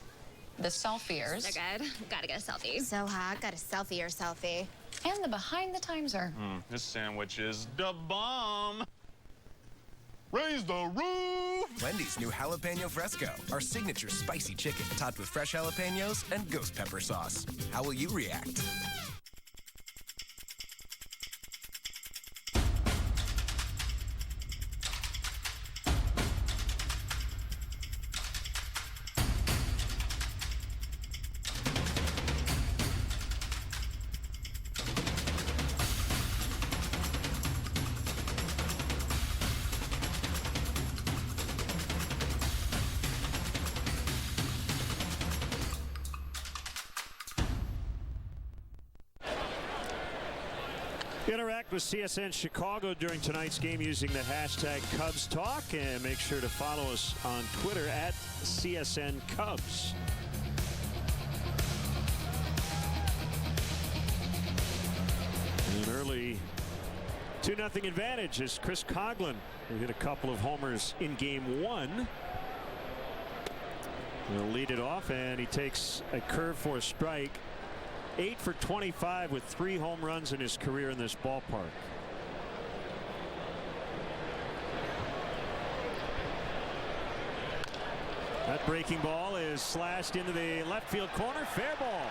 The selfiers. So good. Gotta get a selfie. So hot. Got a selfie or selfie. And the behind the timeser. This sandwich is the bomb. Raise the roof! Wendy's new jalapeno fresco, our signature spicy chicken topped with fresh jalapenos and ghost pepper sauce. How will you react? Interact with CSN Chicago during tonight's game using the hashtag Cubs Talk, and make sure to follow us on Twitter at CSN Cubs. An early 2-0 advantage as Chris Coghlan, who hit a couple of homers in game one, will lead it off, and he takes a curve for a strike. 8 for 25 with 3 home runs in his career in this ballpark. That breaking ball is slashed into the left field corner. Fair ball.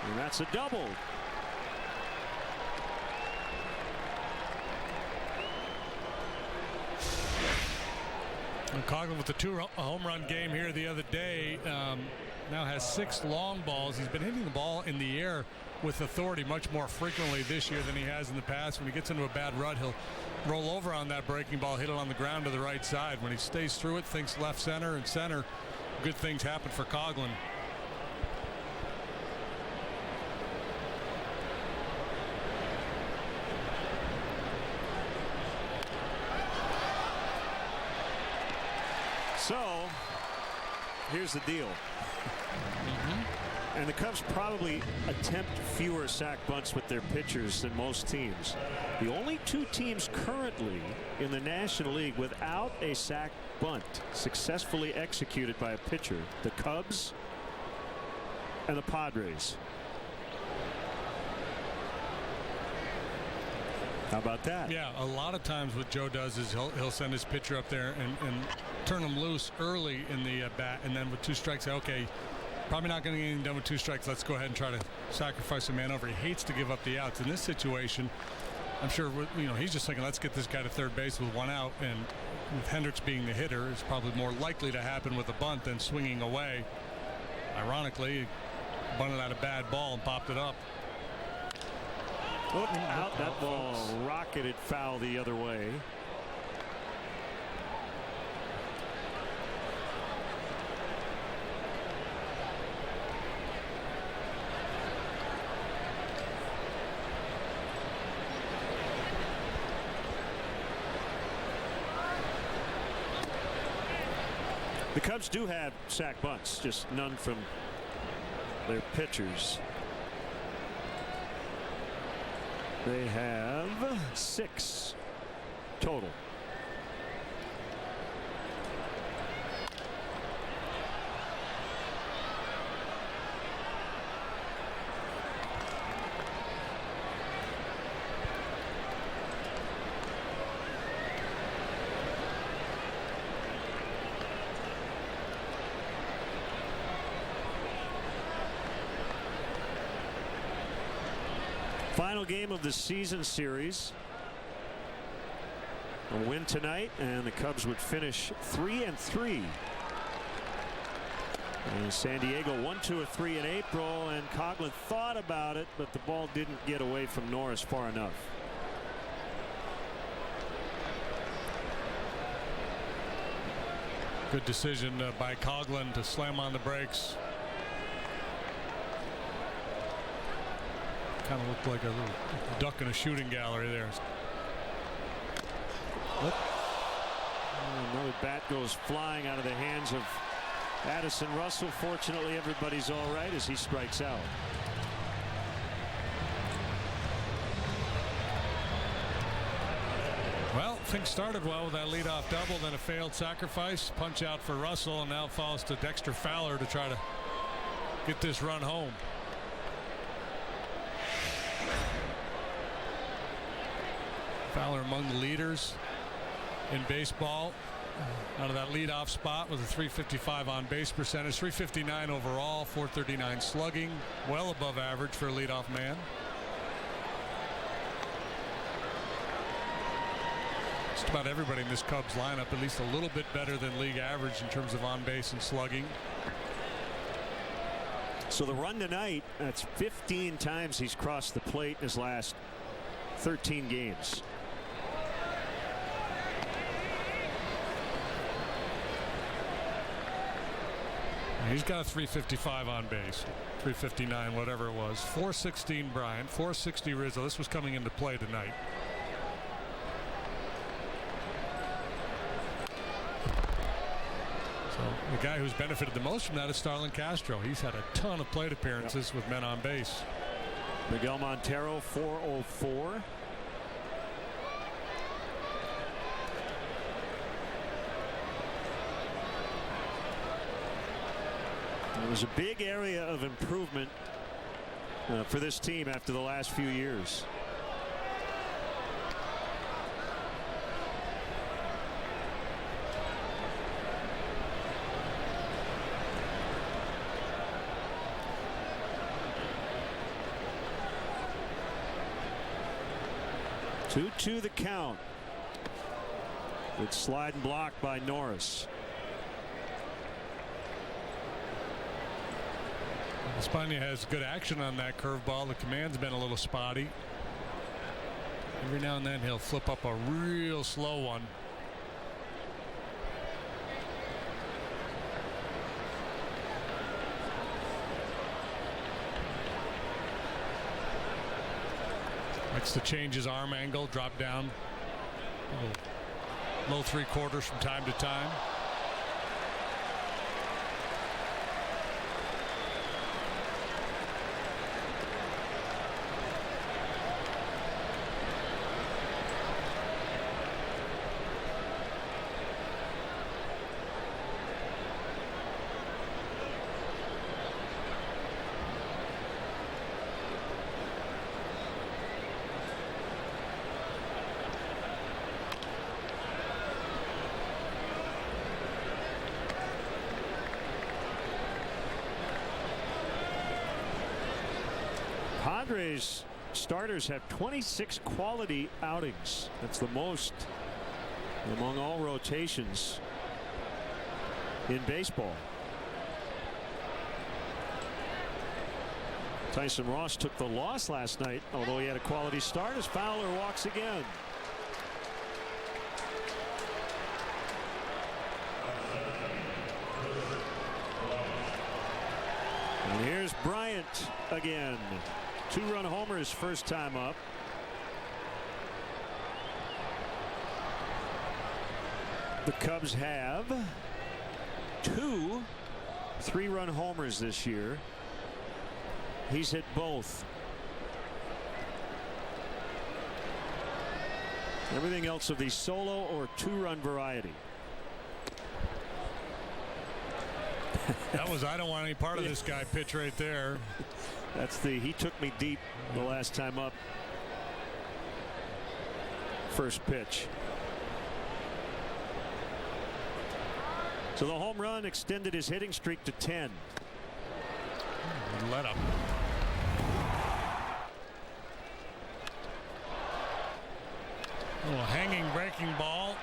And that's a double. Coghlan with the 2 home run game here the other day. Now has 6 long balls. He's been hitting the ball in the air with authority much more frequently this year than he has in the past. When he gets into a bad rut, he'll roll over on that breaking ball, hit it on the ground to the right side. When he stays through it, thinks left, center, and center, good things happen for Coghlan. So, here's the deal. And the Cubs probably attempt fewer sac bunts with their pitchers than most teams. The only 2 teams currently in the National League without a sac bunt successfully executed by a pitcher, the Cubs and the Padres. How about that? Yeah, a lot of times what Joe does is he'll send his pitcher up there and turn him loose early in the bat, and then with 2 strikes, say, okay, probably not going to get anything done with 2 strikes. Let's go ahead and try to sacrifice a man over. He hates to give up the outs. In this situation, I'm sure he's just thinking, let's get this guy to third base with 1 out, and with Hendricks being the hitter, it's probably more likely to happen with a bunt than swinging away. Ironically, he bunted out a bad ball and popped it up. Out. That ball rocketed foul the other way. The Cubs do have sac bunts, just none from their pitchers. They have 6 total. Final game of the season series. A win tonight, and the Cubs would finish 3-3. And San Diego 1-2-3 in April, and Coghlan thought about it, but the ball didn't get away from Norris far enough. Good decision by Coghlan to slam on the brakes. Kind of looked like a little duck in a shooting gallery there. Another bat goes flying out of the hands of Addison Russell. Fortunately, everybody's all right as he strikes out. Well, things started well with that leadoff double, then a failed sacrifice, punch out for Russell, and now falls to Dexter Fowler to try to get this run home. Fowler among the leaders in baseball out of that leadoff spot with a .355 on base percentage, .359 overall, .439 slugging, well above average for a leadoff man. Just about everybody in this Cubs lineup at least a little bit better than league average in terms of on base and slugging. So the run tonight, that's 15 times he's crossed the plate in his last 13 games. He's got a 355 on base, 359, whatever it was. 416 Bryant, 460 Rizzo. This was coming into play tonight. So the guy who's benefited the most from that is Starlin Castro. He's had a ton of plate appearances with men on base. Miguel Montero, 404. It was a big area of improvement for this team after the last few years. Two the count. Good slide and block by Norris. Espana has good action on that curveball. The command's been a little spotty. Every now and then he'll flip up a real slow one. Likes to change his arm angle, drop down low 3/4 from time to time. Padres starters have 26 quality outings. That's the most among all rotations in baseball. Tyson Ross took the loss last night, although he had a quality start, as Fowler walks again. And here's Bryant again. 2-run homer his first time up. The Cubs have 2 3-run homers this year. He's hit both. Everything else of the solo or 2-run variety. That was I don't want any part of this guy pitch right there. That's the he took me deep the last time up. First pitch. So the home run extended his hitting streak to 10. Let him. A little hanging breaking ball.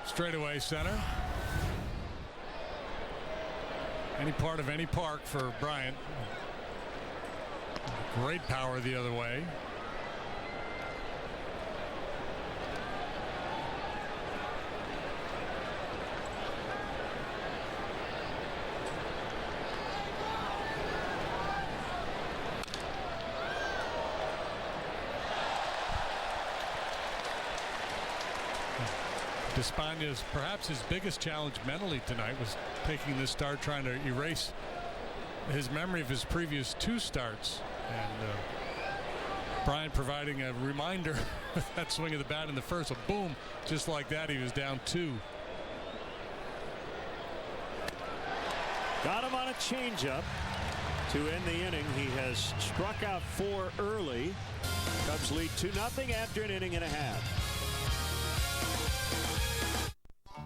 Straightaway center. Any part of any park for Bryant. Great power the other way. Despaign's perhaps his biggest challenge mentally tonight was taking this start, trying to erase his memory of his previous 2 starts, and Bryant providing a reminder with that swing of the bat in the first. So boom, just like that, he was down 2. Got him on a changeup to end the inning. He has struck out 4 early. Cubs lead 2-0 after an inning and a half.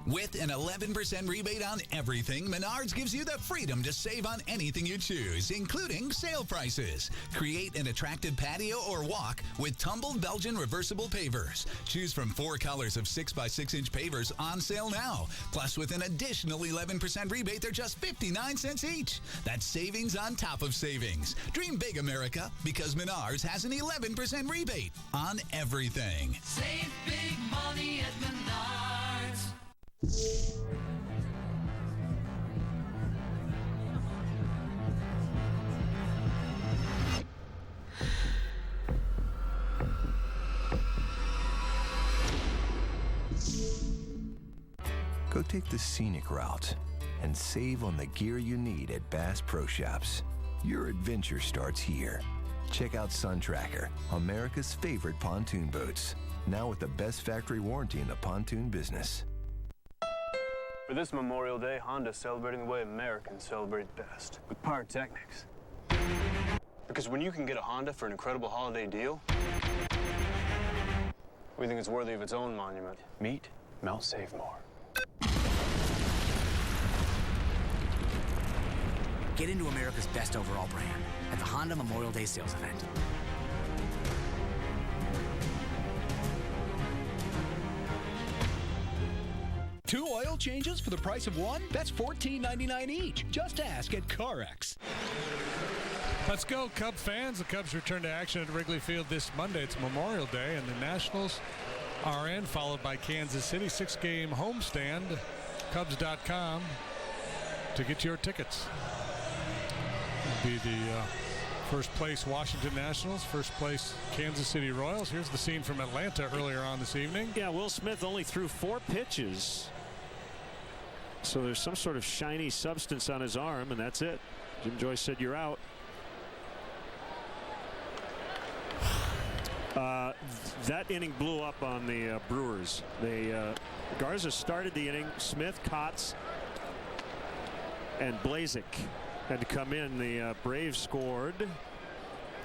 With an 11% rebate on everything, Menards gives you the freedom to save on anything you choose, including sale prices. Create an attractive patio or walk with tumbled Belgian reversible pavers. Choose from 4 colors of 6x6-inch pavers on sale now. Plus, with an additional 11% rebate, they're just 59 cents each. That's savings on top of savings. Dream big, America, because Menards has an 11% rebate on everything. Save big money at Menards. Go take the scenic route and save on the gear you need at Bass Pro Shops. Your adventure starts here. Check out Sun Tracker, America's favorite pontoon boats. Now with the best factory warranty in the pontoon business. For this Memorial Day, Honda's celebrating the way Americans celebrate best, with pyrotechnics. Because when you can get a Honda for an incredible holiday deal, we think it's worthy of its own monument. Meet Melt Save More. Get into America's best overall brand at the Honda Memorial Day sales event. Two oil changes for the price of one? That's $14.99 each. Just ask at CarX. Let's go, Cub fans. The Cubs return to action at Wrigley Field this Monday. It's Memorial Day, and the Nationals are in, followed by Kansas City. 6-game homestand. Cubs.com to get your tickets. It'll be the first place Washington Nationals, first place Kansas City Royals. Here's the scene from Atlanta earlier on this evening. Yeah, Will Smith only threw 4 pitches. So there's some sort of shiny substance on his arm, and that's it. Jim Joyce said, "You're out." That inning blew up on the Brewers. Garza started the inning. Smith, Kotz, and Blazek had to come in. The Braves scored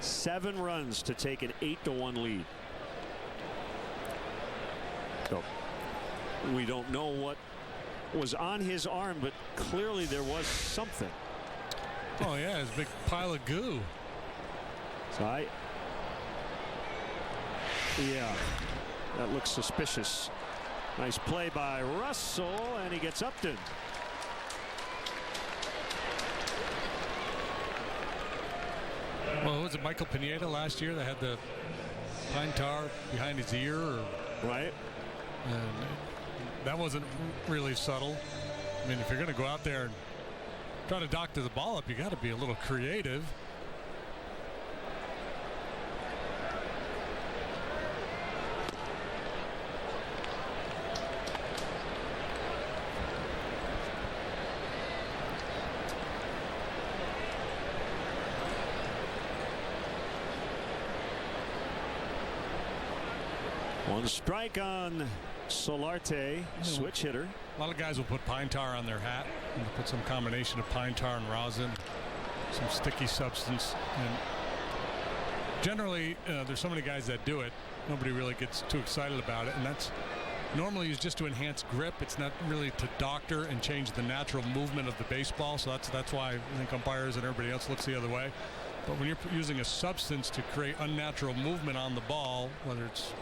7 runs to take an 8-1 lead. So we don't know what was on his arm, but clearly there was something. Oh yeah, it's a big pile of goo. So yeah, that looks suspicious. Nice play by Russell, and he gets Upton. Well, was it Michael Pineda last year that had the pine tar behind his ear? Right. And that wasn't really subtle. I mean, if you're going to go out there and try to doctor the ball up, you got to be a little creative. One strike on Solarte, switch hitter. A lot of guys will put pine tar on their hat and put some combination of pine tar and rosin, some sticky substance. And generally, there's so many guys that do it, nobody really gets too excited about it. And that's normally used just to enhance grip. It's not really to doctor and change the natural movement of the baseball. So that's why I think umpires and everybody else looks the other way. But when you're using a substance to create unnatural movement on the ball, whether it's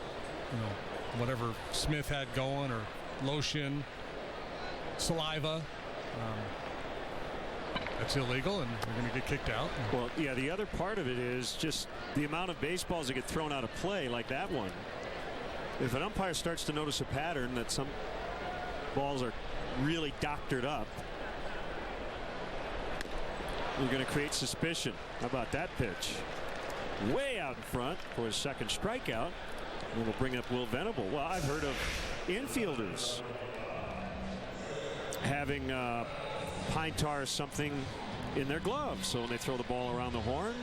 whatever Smith had going, or lotion, saliva, that's illegal, and you're going to get kicked out. Well, yeah, the other part of it is just the amount of baseballs that get thrown out of play, like that one. If an umpire starts to notice a pattern that some balls are really doctored up, you're going to create suspicion. How about that pitch? Way out in front for his second strikeout. And we'll bring up Will Venable. Well, I've heard of infielders having pine tar or something in their gloves, so when they throw the ball around the horn,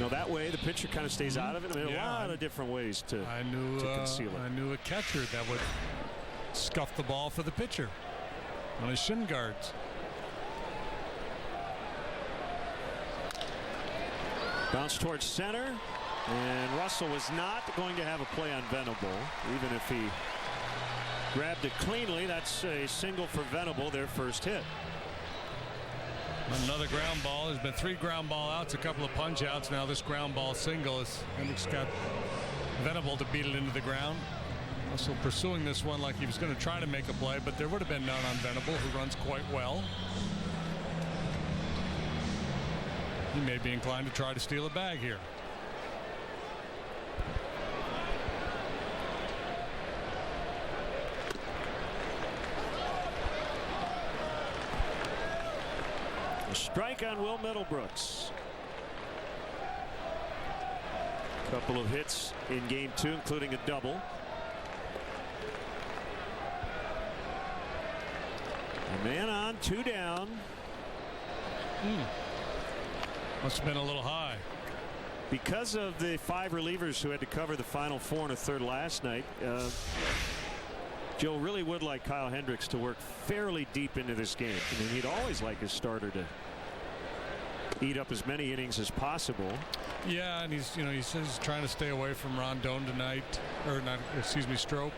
that way the pitcher kind of stays out of it. I mean, a lot of different ways to conceal it. I knew a catcher that would scuff the ball for the pitcher on his shin guards. Bounce towards center. And Russell was not going to have a play on Venable, even if he grabbed it cleanly. That's a single for Venable, their first hit. Another ground ball. There's been 3 ground ball outs, a couple of punch outs. Now this ground ball single is Hendricks got Venable to beat it into the ground. Russell pursuing this one like he was going to try to make a play, but there would have been none on Venable, who runs quite well. He may be inclined to try to steal a bag here. A strike on Will Middlebrooks. Couple of hits in game 2, including a double. Man on, 2 down. Must have been a little high. Because of the 5 relievers who had to cover the final 4 1/3 last night, Joe really would like Kyle Hendricks to work fairly deep into this game. I mean, he'd always like his starter to eat up as many innings as possible. Yeah, and he's trying to stay away from Rondon tonight, or not, excuse me, Strop.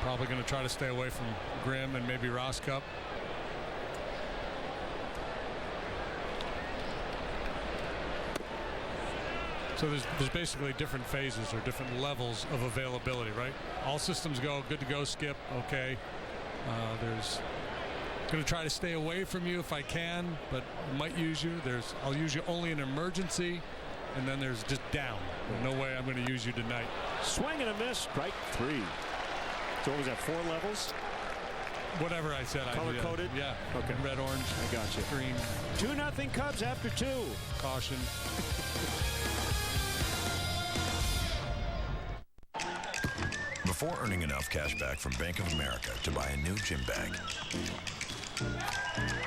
Probably going to try to stay away from Grimm and maybe Roscup. So there's basically different phases or different levels of availability, right? All systems go, good to go, Skip, okay. There's going to try to stay away from you if I can, but might use you. I'll use you only in emergency, and then there's just down. No way I'm going to use you tonight. Swing and a miss, strike 3. So what was that, 4 levels? Whatever I said. Color-coded? Yeah. Okay. Red, orange. I got you. Green. 2-0 Cubs after 2. Caution. Before earning enough cash back from Bank of America to buy a new gym bag.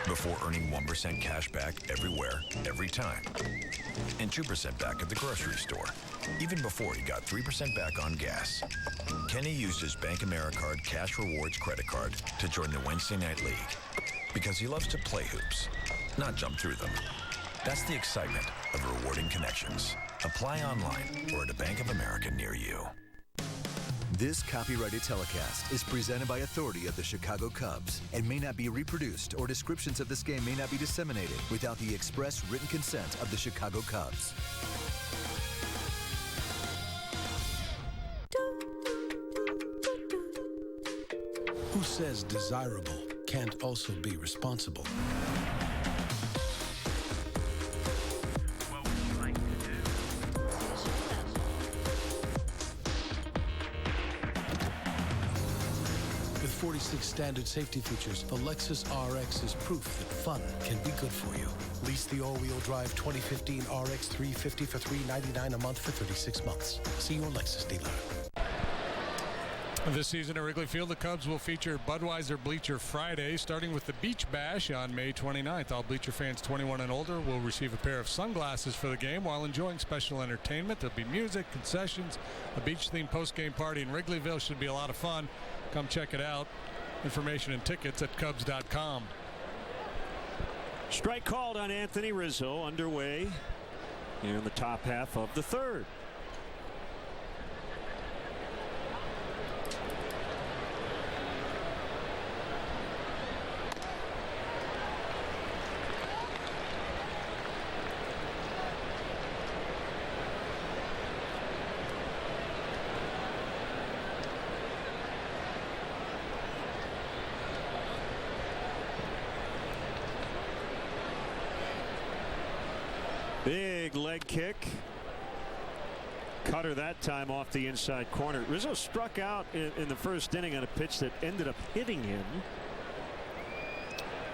Before earning 1% cash back everywhere, every time. And 2% back at the grocery store. Even before he got 3% back on gas. Kenny used his Bank AmeriCard Cash Rewards credit card to join the Wednesday Night League. Because he loves to play hoops, not jump through them. That's the excitement of rewarding connections. Apply online or at a Bank of America near you. This copyrighted telecast is presented by authority of the Chicago Cubs and may not be reproduced, or descriptions of this game may not be disseminated without the express written consent of the Chicago Cubs. Who says desirable can't also be responsible? With 46 standard safety features, the Lexus RX is proof that fun can be good for you. Lease the all-wheel drive 2015 RX 350 for $399 a month for 36 months. See your Lexus dealer. This season at Wrigley Field, the Cubs will feature Budweiser Bleacher Friday, starting with the Beach Bash on May 29th. All Bleacher fans 21 and older will receive a pair of sunglasses for the game while enjoying special entertainment. There'll be music, concessions, a beach-themed post-game party in Wrigleyville. Should be a lot of fun. Come check it out. Information and tickets at Cubs.com. Strike called on Anthony Rizzo, underway here in the top half of the 3rd. Big leg kick. Cutter that time off the inside corner. Rizzo struck out in the first inning on a pitch that ended up hitting him.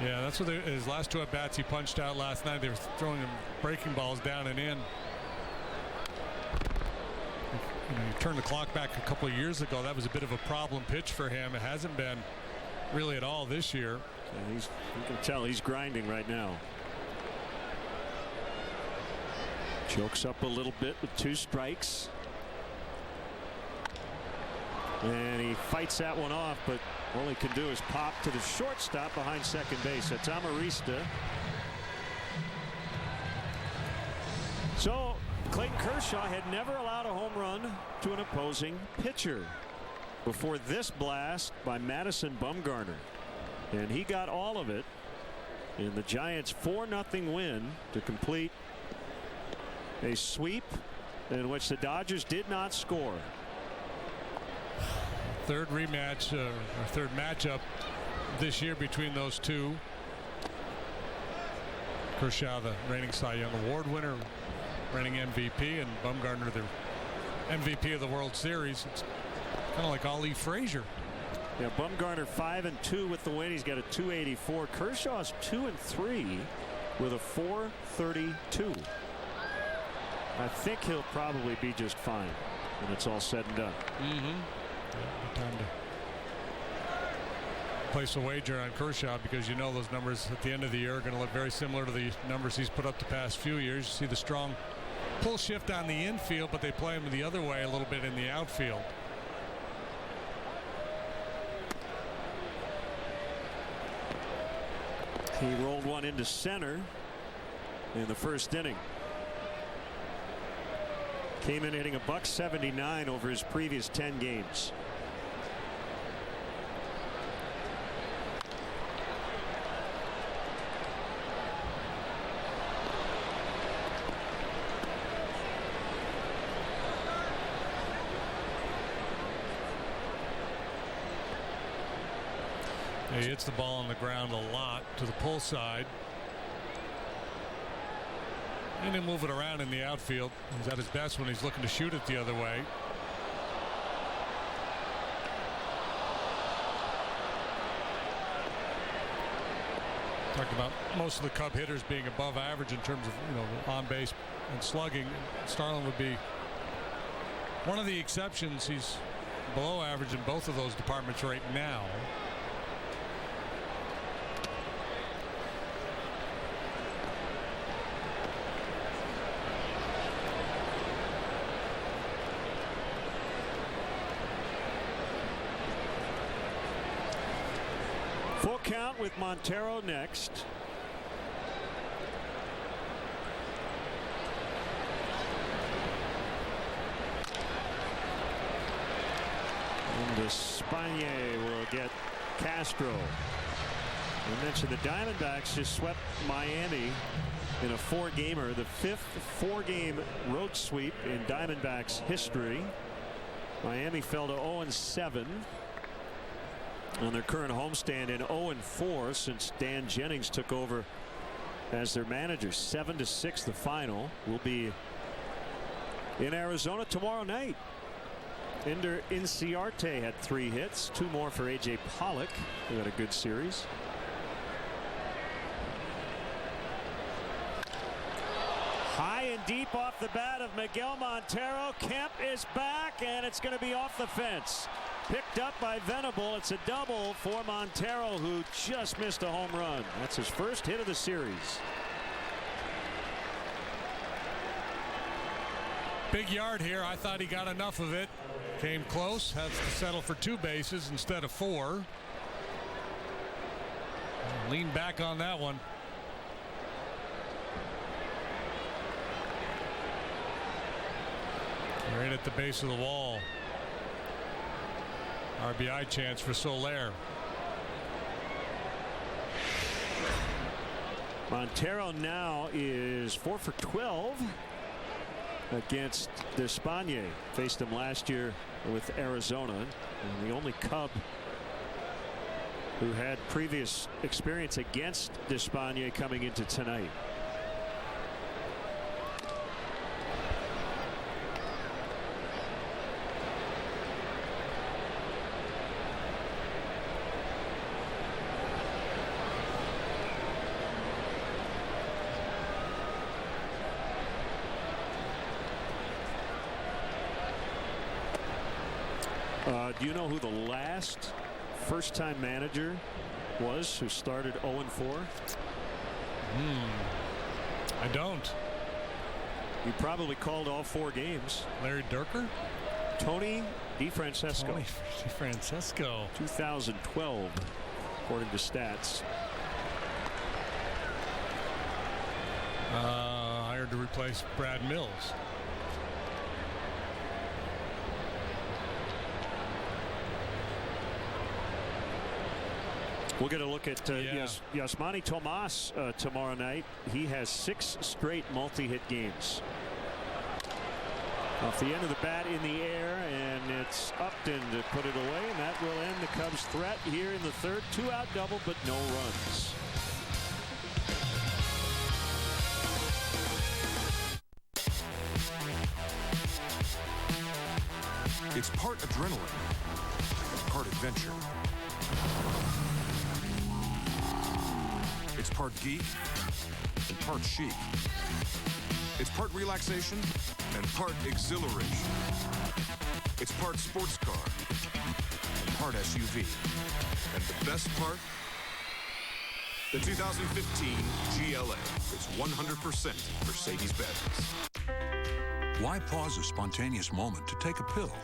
Yeah, that's what his last 2 at-bats he punched out last night. They were throwing him breaking balls down and in. You turn the clock back a couple of years ago, that was a bit of a problem pitch for him. It hasn't been really at all this year. Yeah, you can tell he's grinding right now. Chokes up a little bit with 2 strikes. And he fights that one off, but all he can do is pop to the shortstop behind second base. That's Amarista. So Clayton Kershaw had never allowed a home run to an opposing pitcher before this blast by Madison Bumgarner. And he got all of it in the Giants' 4-0 win to complete a sweep in which the Dodgers did not score. Third rematch, or third matchup this year between those two. Kershaw, the reigning Cy Young Award winner, reigning MVP, and Bumgarner, the MVP of the World Series. It's kind of like Ali Frazier. Yeah, Bumgarner 5-2 with the win. He's got a .284. Kershaw's 2-3 with a .432. I think he'll probably be just fine when it's all said and done. Mm-hmm. Yeah, time place a wager on Kershaw because you know those numbers at the end of the year are going to look very similar to the numbers he's put up the past few years. You see the strong pull shift on the infield, but they play him the other way a little bit in the outfield. He rolled one into center in the first inning. Came in hitting $179 over his previous 10 games. He hits the ball on the ground a lot to the pull side. And he'll move it around in the outfield. He's at his best when he's looking to shoot it the other way. Talked about most of the Cub hitters being above average in terms of, on base and slugging. Starlin would be one of the exceptions. He's below average in both of those departments right now. Full count with Montero next. And Espagne will get Castro. We mentioned the Diamondbacks just swept Miami in a 4-gamer, the 5th 4-game road sweep in Diamondbacks history. Miami fell to 0-7 on their current homestand, and 0-4 since Dan Jennings took over as their manager. 7-6 the final. Will be in Arizona tomorrow night. Ender Inciarte had 3 hits, 2 more for A.J. Pollock, who had a good series. High and deep off the bat of Miguel Montero. Kemp is back, and it's going to be off the fence. Picked up by Venable. It's a double for Montero, who just missed a home run. That's his first hit of the series. Big yard here. I thought he got enough of it. Came close. Has to settle for 2 bases instead of 4. Lean back on that one. Right at the base of the wall. RBI chance for Soler. Montero now is 4 for 12 against Despagne. Faced him last year with Arizona, and the only Cub who had previous experience against Despagne coming into tonight. Do you know who the last first-time manager was who started 0-4? I don't. He probably called all 4 games. Larry Durker? Tony DeFrancesco. Tony DeFrancesco. 2012, according to stats. Hired to replace Brad Mills. We'll get a look at Yasmani Tomas tomorrow night. He has 6 straight multi-hit games. Off the end of the bat in the air, and it's Upton to put it away, and that will end the Cubs' threat here in the 3rd. 2-out double, but no runs. It's part adrenaline, part adventure. It's part geek and part chic. It's part relaxation and part exhilaration. It's part sports car and part SUV. And the best part? The 2015 GLA is 100% Mercedes-Benz. Why pause a spontaneous moment to take a pill?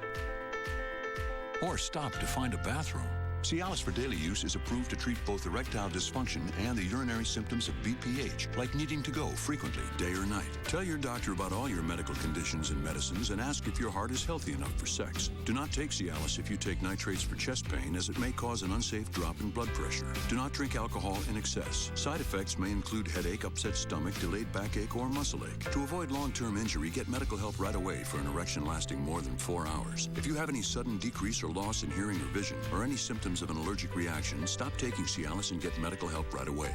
Or stop to find a bathroom? Cialis for daily use is approved to treat both erectile dysfunction and the urinary symptoms of BPH, like needing to go frequently, day or night. Tell your doctor about all your medical conditions and medicines and ask if your heart is healthy enough for sex. Do not take Cialis if you take nitrates for chest pain, as it may cause an unsafe drop in blood pressure. Do not drink alcohol in excess. Side effects may include headache, upset stomach, delayed backache, or muscle ache. To avoid long-term injury, get medical help right away for an erection lasting more than 4 hours. If you have any sudden decrease or loss in hearing or vision, or any symptoms of an allergic reaction, stop taking Cialis and get medical help right away.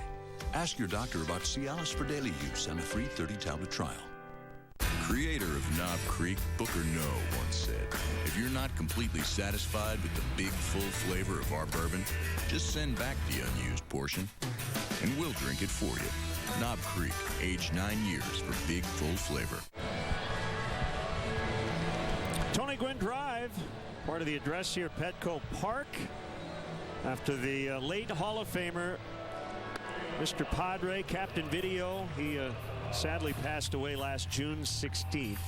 Ask your doctor about Cialis for daily use and a free 30-tablet trial. Creator of Knob Creek, Booker No, once said, if you're not completely satisfied with the big, full flavor of our bourbon, just send back the unused portion, and we'll drink it for you. Knob Creek, aged 9 years for big, full flavor. Tony Gwynn Drive, part of the address here at Petco Park. After the late Hall of Famer, Mr. Padre, Captain Video, he sadly passed away last June 16th.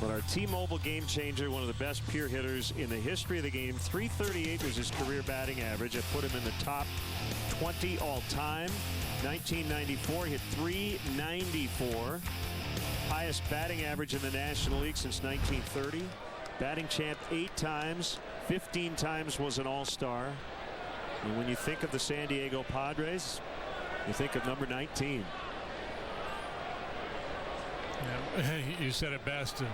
But our T-Mobile game changer, one of the best pure hitters in the history of the game. .338 was his career batting average. It put him in the top 20 all-time. 1994, he hit .394. Highest batting average in the National League since 1930. Batting champ 8 times. 15 times was an all-star. And when you think of the San Diego Padres, you think of number 19. Yeah, you said it best. The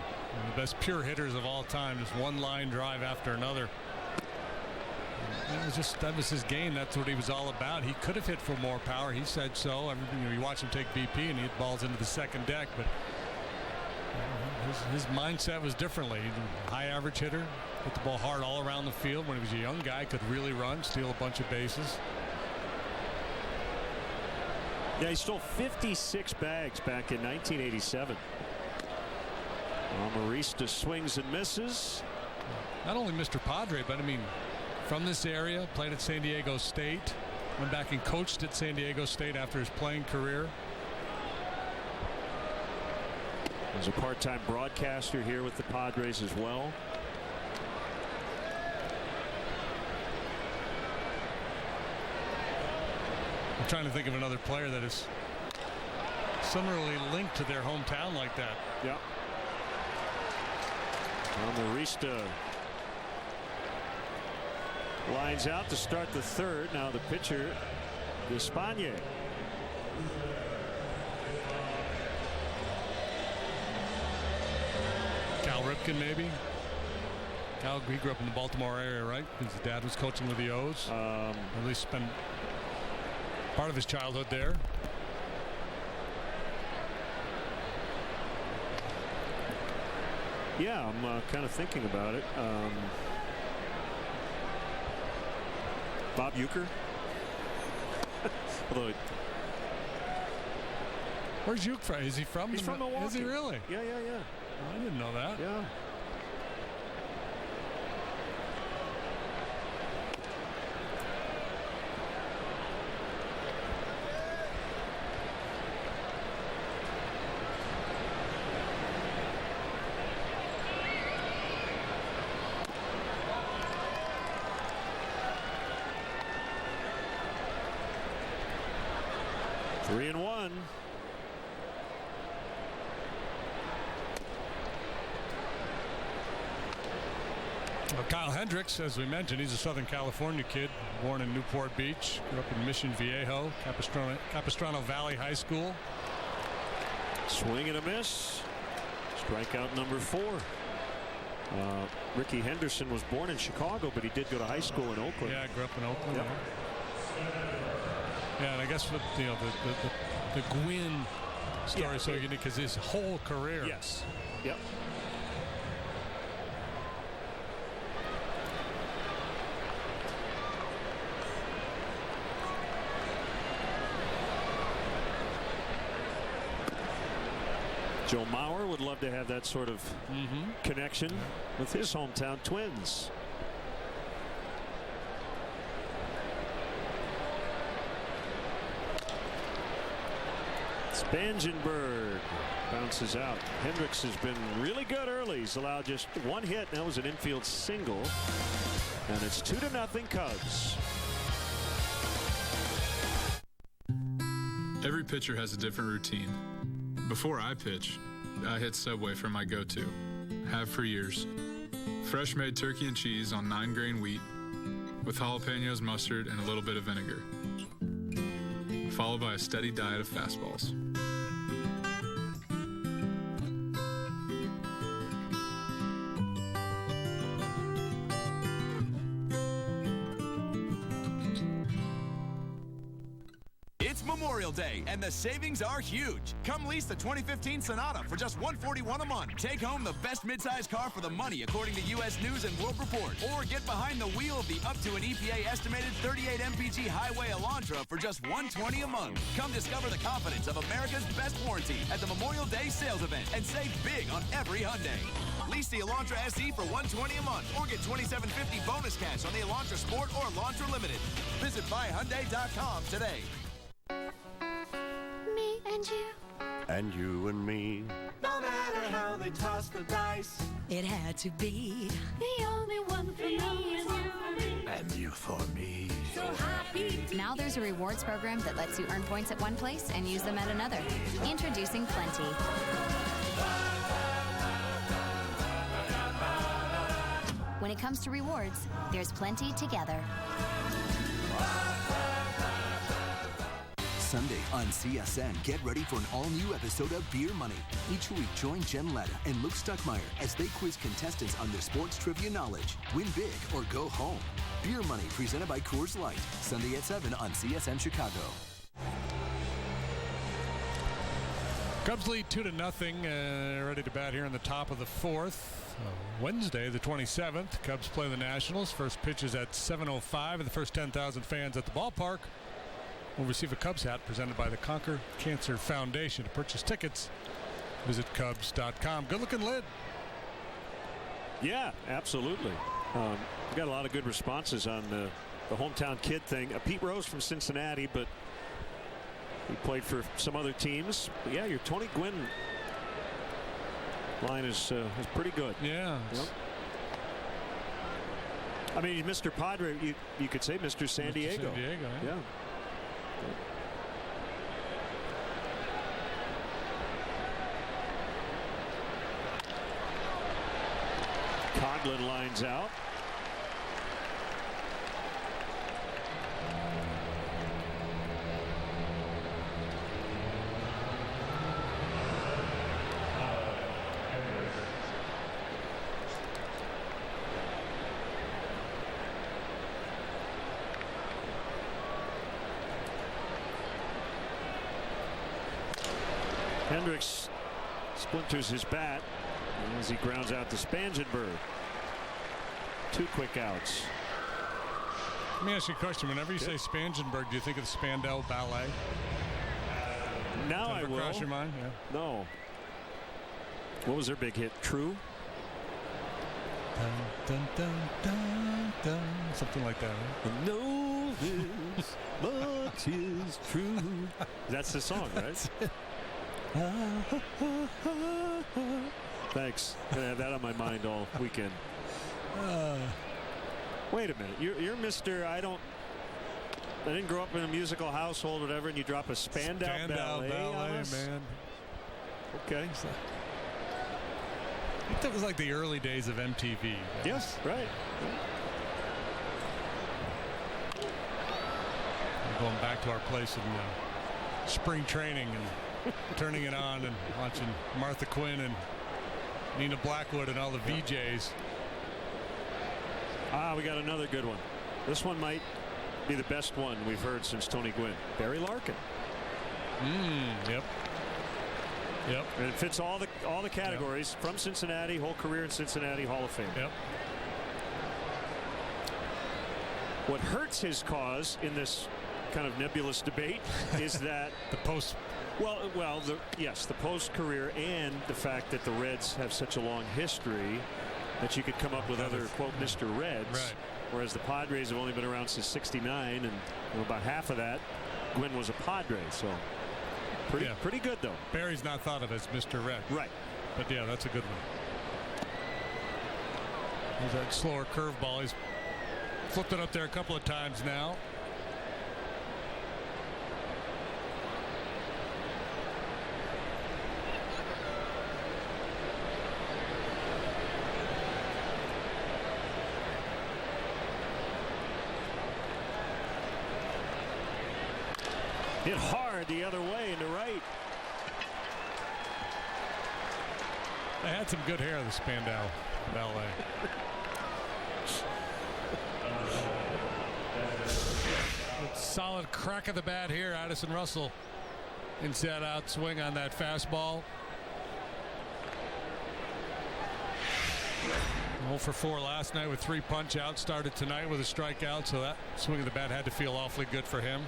best pure hitters of all time. Just one line drive after another. That was his game. That's what he was all about. He could have hit for more power. He said so. I mean, you watch him take BP and he hit balls into the second deck, but his mindset was differently. High average hitter, hit the ball hard all around the field. When he was a young guy, could really run, steal a bunch of bases. Yeah, he stole 56 bags back in 1987. Marista swings and misses. Not only Mr. Padre, but I mean, from this area, played at San Diego State, went back and coached at San Diego State after his playing career. Was a part-time broadcaster here with the Padres as well. I'm trying to think of another player that is similarly linked to their hometown like that. Yeah. Marista lines out to start the third. Now the pitcher, Espagne. Cal Ripken, maybe. Cal, he grew up in the Baltimore area, right? His dad was coaching with the O's. At least spent part of his childhood there. Yeah, I'm kind of thinking about it. Bob Uecker. Although, where's Uecker from? Is he from? He's from Milwaukee. Is he really? Yeah. Oh, I didn't know that. Yeah. Three and one. Well, Kyle Hendricks, as we mentioned, he's a Southern California kid, born in Newport Beach, grew up in Mission Viejo, Capistrano Valley High School. Swing and a miss. Strikeout number 4. Ricky Henderson was born in Chicago, but he did go to high school in Oakland. Yeah, grew up in Oakland. Yep. Yeah, and I guess with, the Gwynn story is so unique because his whole career. Yes. Yep. Joe Mauer would love to have that sort of connection with his hometown Twins. Spangenberg bounces out. Hendricks has been really good early. He's allowed just one hit. That was an infield single. And it's 2-0 Cubs. Every pitcher has a different routine. Before I pitch, I hit Subway for my go-to. Have for years. Fresh made turkey and cheese on 9-grain wheat with jalapenos, mustard, and a little bit of vinegar. Followed by a steady diet of fastballs. It's Memorial Day, and the savings are huge. Come lease the 2015 Sonata for just $141 a month. Take home the best midsize car for the money, according to U.S. News and World Report. Or get behind the wheel of the up to an EPA estimated 38 mpg Highway Elantra for just $120 a month. Come discover the confidence of America's best warranty at the Memorial Day sales event and save big on every Hyundai. Lease the Elantra SE for $120 a month, or get $2,750 bonus cash on the Elantra Sport or Elantra Limited. Visit buyhyundai.com today. Me and you. And you and me. No matter how they toss the dice, it had to be the only one for me and you. And you for me. So happy. Now there's a rewards program that lets you earn points at one place and use them at another. Introducing Plenty. When it comes to rewards, there's plenty together. Sunday on CSN, get ready for an all-new episode of Beer Money. Each week, join Jen Letta and Luke Stuckmeyer as they quiz contestants on their sports trivia knowledge. Win big or go home. Beer Money, presented by Coors Light. Sunday at 7 on CSN Chicago. Cubs lead 2-0. Ready to bat here in the top of the fourth. Wednesday, the 27th, Cubs play the Nationals. First pitch is at 7:05, and the first 10,000 fans at the ballpark will receive a Cubs hat presented by the Conquer Cancer Foundation. To purchase tickets, visit Cubs.com. Good-looking lid. Yeah, absolutely. We got a lot of good responses on the hometown kid thing. Pete Rose from Cincinnati, but he played for some other teams. But yeah, your Tony Gwynn line is pretty good. Yeah. Yep. I mean, Mr. Padre, you could say Mr. San Diego. San Diego, yeah. Coghlan lines out. Hendricks splinters his bat as he grounds out to Spangenberg. 2 quick outs. Let me ask you a question. Whenever you say Spangenberg, do you think of the Spandau Ballet? Now I will. Cross your mind? Yeah. No. What was their big hit? True? Dun, dun, dun, dun, dun. Something like that. Right? I know this much is true. That's the song, right? Thanks. I'm gonna have that on my mind all weekend. Wait a minute. You're Mr. I didn't grow up in a musical household or whatever, and you drop a Spandau Ballet on us? Man. Okay. That was like the early days of MTV. Yes, right. Going back to our place in spring training and turning it on and watching Martha Quinn and Nina Blackwood and all the VJs. We got another good one. This one might be the best one we've heard since Tony Gwynn. Barry Larkin. Yep. And it fits all the categories. From Cincinnati, whole career in Cincinnati, Hall of Fame. Yep. What hurts his cause in this kind of nebulous debate is that the Well, yes, the post-career and the fact that the Reds have such a long history that you could come up with other, quote, Mr. Reds. Right. Whereas the Padres have only been around since '69, and about half of that, Gwynn was a Padre. So pretty good, though. Barry's not thought of as Mr. Red. Right. But, yeah, that's a good one. There's that slower curveball. He's flipped it up there a couple of times now. Hit hard the other way into right. They had some good hair, the Spandau Ballet. Solid crack of the bat here. Addison Russell inside out swing on that fastball. 0 for 4 last night with 3 punch outs. Started tonight with a strikeout, so that swing of the bat had to feel awfully good for him.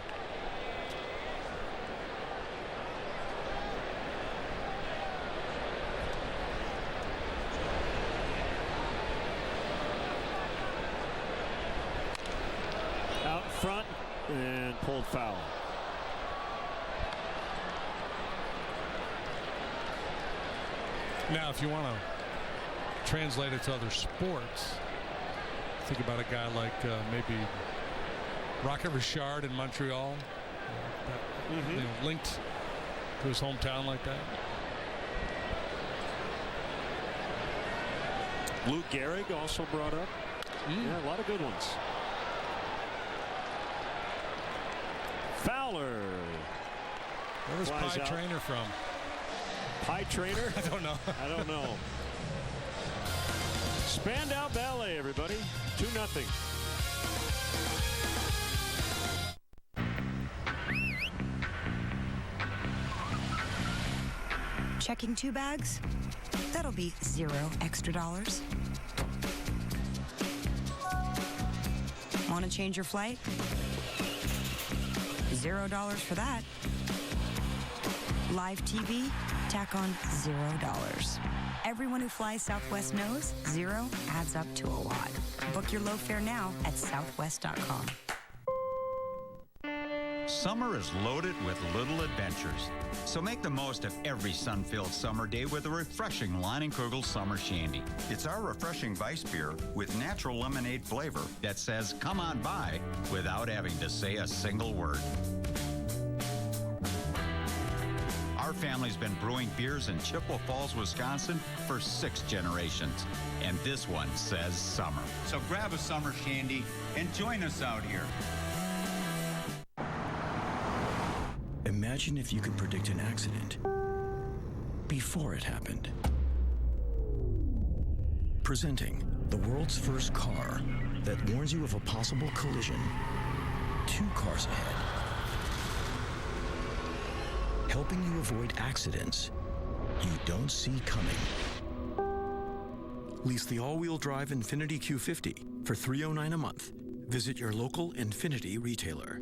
Front and pulled foul. Now, if you want to translate it to other sports, think about a guy like maybe Rocket Richard in Montreal, linked to his hometown like that. Lou Gehrig also brought up. Yeah, a lot of good ones. Fowler. Where's Pie Trainer from? Pie Trainer? I don't know. I don't know. Spandau Ballet, everybody. 2-0. Checking 2 bags? That'll be $0 extra. Want to change your flight? $0 for that. Live TV? Tack on $0. Everyone who flies Southwest knows 0 adds up to a lot. Book your low fare now at southwest.com. Summer is loaded with little adventures. So make the most of every sun-filled summer day with a refreshing Leinenkugel Summer Shandy. It's our refreshing Weiss beer with natural lemonade flavor that says, come on by, without having to say a single word. Our family's been brewing beers in Chippewa Falls, Wisconsin for 6 generations. And this one says summer. So grab a summer shandy and join us out here. Imagine if you could predict an accident before it happened. Presenting the world's first car that warns you of a possible collision 2 cars ahead. Helping you avoid accidents you don't see coming. Lease the all-wheel drive Infiniti Q50 for $309 a month. Visit your local Infiniti retailer.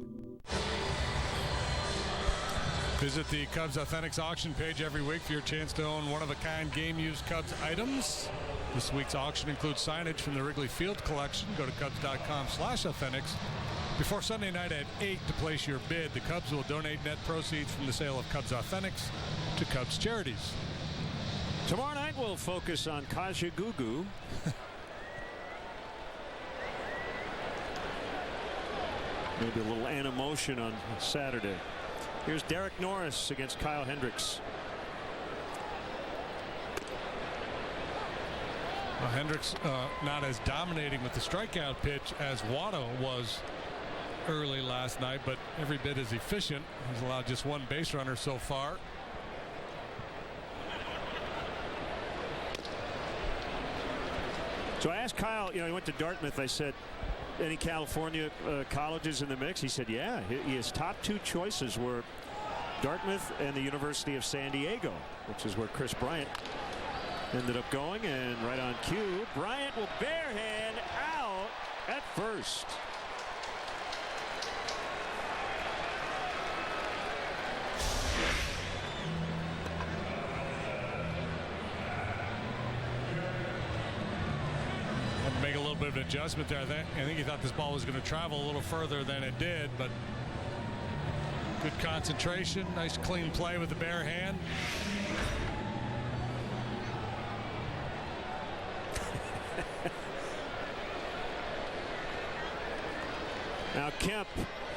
Visit the Cubs Authentics auction page every week for your chance to own one-of-a-kind game-used Cubs items. This week's auction includes signage from the Wrigley Field collection. Go to Cubs.com/Authentics. Before Sunday night at 8 to place your bid, the Cubs will donate net proceeds from the sale of Cubs Authentics to Cubs charities. Tomorrow night we'll focus on Kajagoogoo. Maybe a little Animotion on Saturday. Here's Derek Norris against Kyle Hendricks. Well, Hendricks not as dominating with the strikeout pitch as Watto was early last night, but every bit as efficient. He's allowed just 1 base runner so far. So I asked Kyle, he went to Dartmouth. I said, any California colleges in the mix? He said, yeah. His top 2 choices were Dartmouth and the University of San Diego, which is where Chris Bryant ended up going. And right on cue, Bryant will barehand out at first. bit of an adjustment there. I think he thought this ball was going to travel a little further than it did, but good concentration. Nice clean play with the bare hand. Now Kemp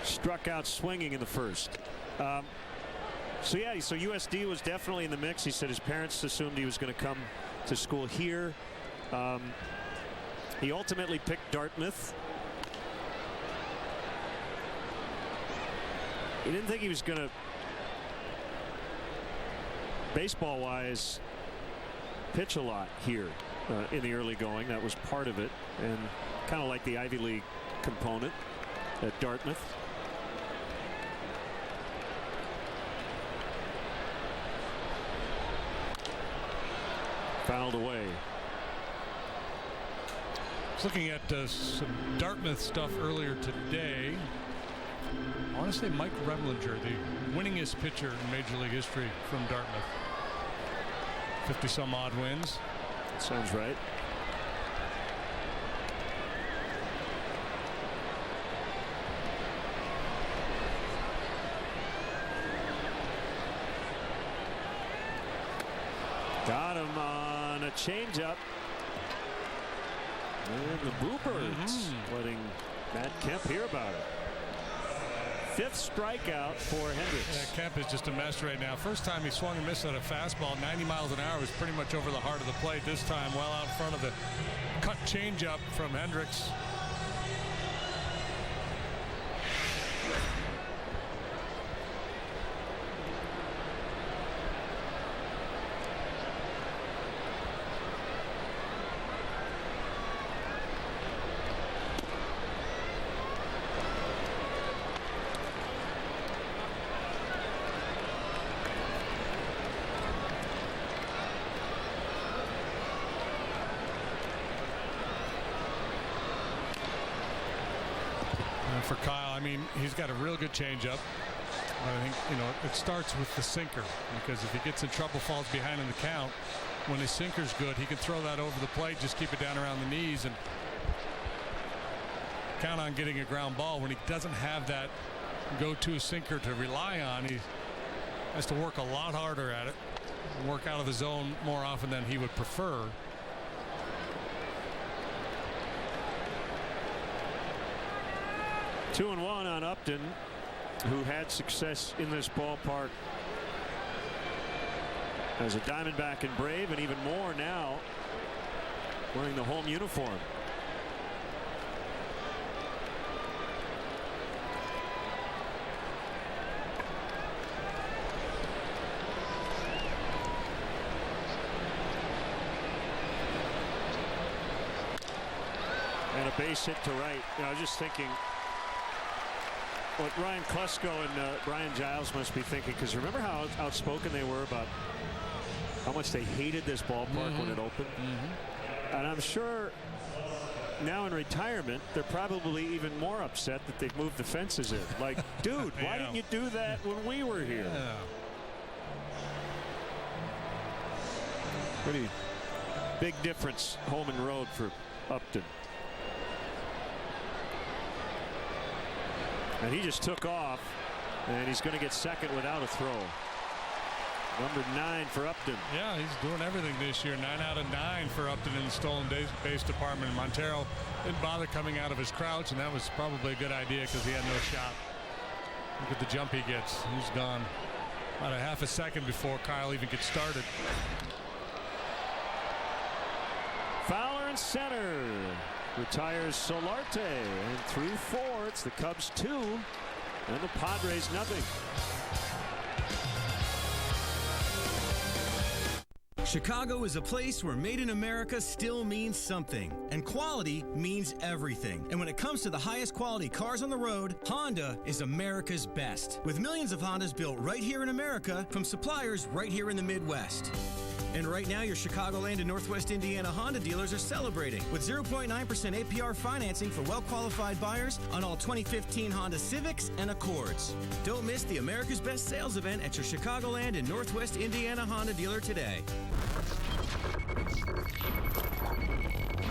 struck out swinging in the first. So USD was definitely in the mix. He said his parents assumed he was going to come to school here. He ultimately picked Dartmouth. He didn't think he was going to, baseball-wise, pitch a lot here in the early going. That was part of it, and kind of like the Ivy League component at Dartmouth. Fouled away. I was looking at some Dartmouth stuff earlier today. I want to say Mike Remlinger, the winningest pitcher in Major League history from Dartmouth. 50-some odd wins. That sounds right. Got him on a changeup. And the Bluebirds letting Matt Kemp hear about it. 5th strikeout for Hendricks. Yeah, Kemp is just a mess right now. First time he swung and missed at a fastball, 90 miles an hour, was pretty much over the heart of the plate. This time well out in front of the cut changeup from Hendricks. For Kyle, I mean, he's got a real good changeup. I think, it starts with the sinker, because if he gets in trouble, falls behind in the count, when his sinker's good, he can throw that over the plate, just keep it down around the knees and count on getting a ground ball. When he doesn't have that go-to sinker to rely on, he has to work a lot harder at it, work out of the zone more often than he would prefer. Two and one on Upton, who had success in this ballpark as a Diamondback and Brave, and even more now wearing the home uniform. And a base hit to right. I was just thinking what Ryan Klesko and Brian Giles must be thinking, because remember how outspoken they were about how much they hated this ballpark when it opened. And I'm sure now in retirement they're probably even more upset that they've moved the fences in. Like, dude, why didn't you do that when we were here? Pretty big difference, home and road, for Upton. And he just took off, and he's going to get second without a throw. Number 9 for Upton. Yeah, he's doing everything this year. 9 out of 9 for Upton in the stolen base department. Montero didn't bother coming out of his crouch, and that was probably a good idea because he had no shot. Look at the jump he gets. He's gone about a half a second before Kyle even gets started. Fowler in center. Retires Solarte, and through 4, it's the Cubs 2 and the Padres nothing. Chicago is a place where made in America still means something, and quality means everything. And when it comes to the highest quality cars on the road, Honda is America's best, with millions of Hondas built right here in America from suppliers right here in the Midwest. And right now, your Chicagoland and Northwest Indiana Honda dealers are celebrating with 0.9% APR financing for well-qualified buyers on all 2015 Honda Civics and Accords. Don't miss the America's Best Sales event at your Chicagoland and Northwest Indiana Honda dealer today.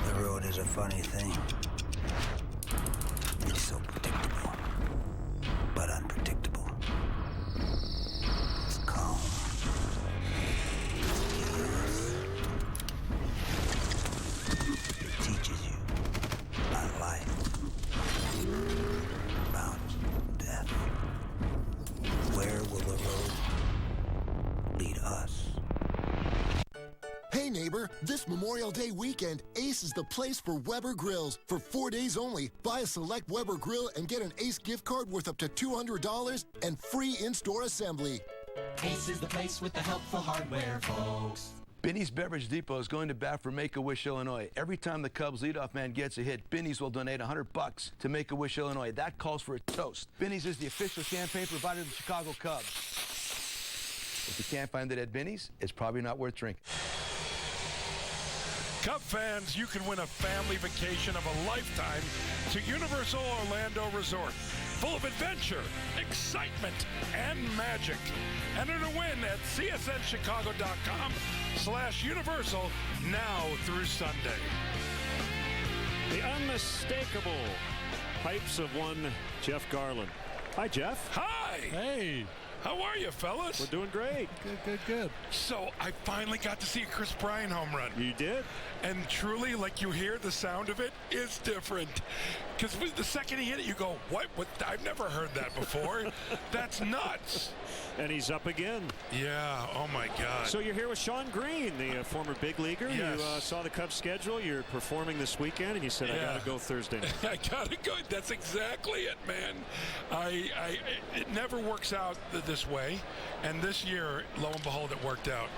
The road is a funny thing. It's so predictable, but unpredictable. It's calm. It teaches you about life, about death. Where will the road lead us? Hey neighbor, this Memorial Day weekend, Ace is the place for Weber Grills. For 4 days only, buy a select Weber grill and get an Ace gift card worth up to $200 and free in-store assembly. Ace is the place with the helpful hardware, folks. Binny's Beverage Depot is going to bat for Make-A-Wish, Illinois. Every time the Cubs leadoff man gets a hit, Binny's will donate $100 to Make-A-Wish, Illinois. That calls for a toast. Binny's is the official champagne provider of the Chicago Cubs. If you can't find it at Binny's, it's probably not worth drinking. Cub fans, you can win a family vacation of a lifetime to Universal Orlando Resort. Full of adventure, excitement, and magic. Enter to win at csnchicago.com/universal now through Sunday. The unmistakable pipes of one Jeff Garland. Hi, Jeff. Hi. Hey. How are you, fellas? We're doing great. Good. So I finally got to see a Chris Bryant home run. You did? And truly, like you hear the sound of it, it's different. Because the second he hit it, you go, what? I've never heard that before. That's nuts. And he's up again. Yeah, oh my God. So you're here with Sean Green, the former big leaguer. Yes. You saw the Cubs schedule. You're performing this weekend, and you said, I got to go Thursday night. I got to go. That's exactly it, man. It never works out this way. And this year, lo and behold, it worked out.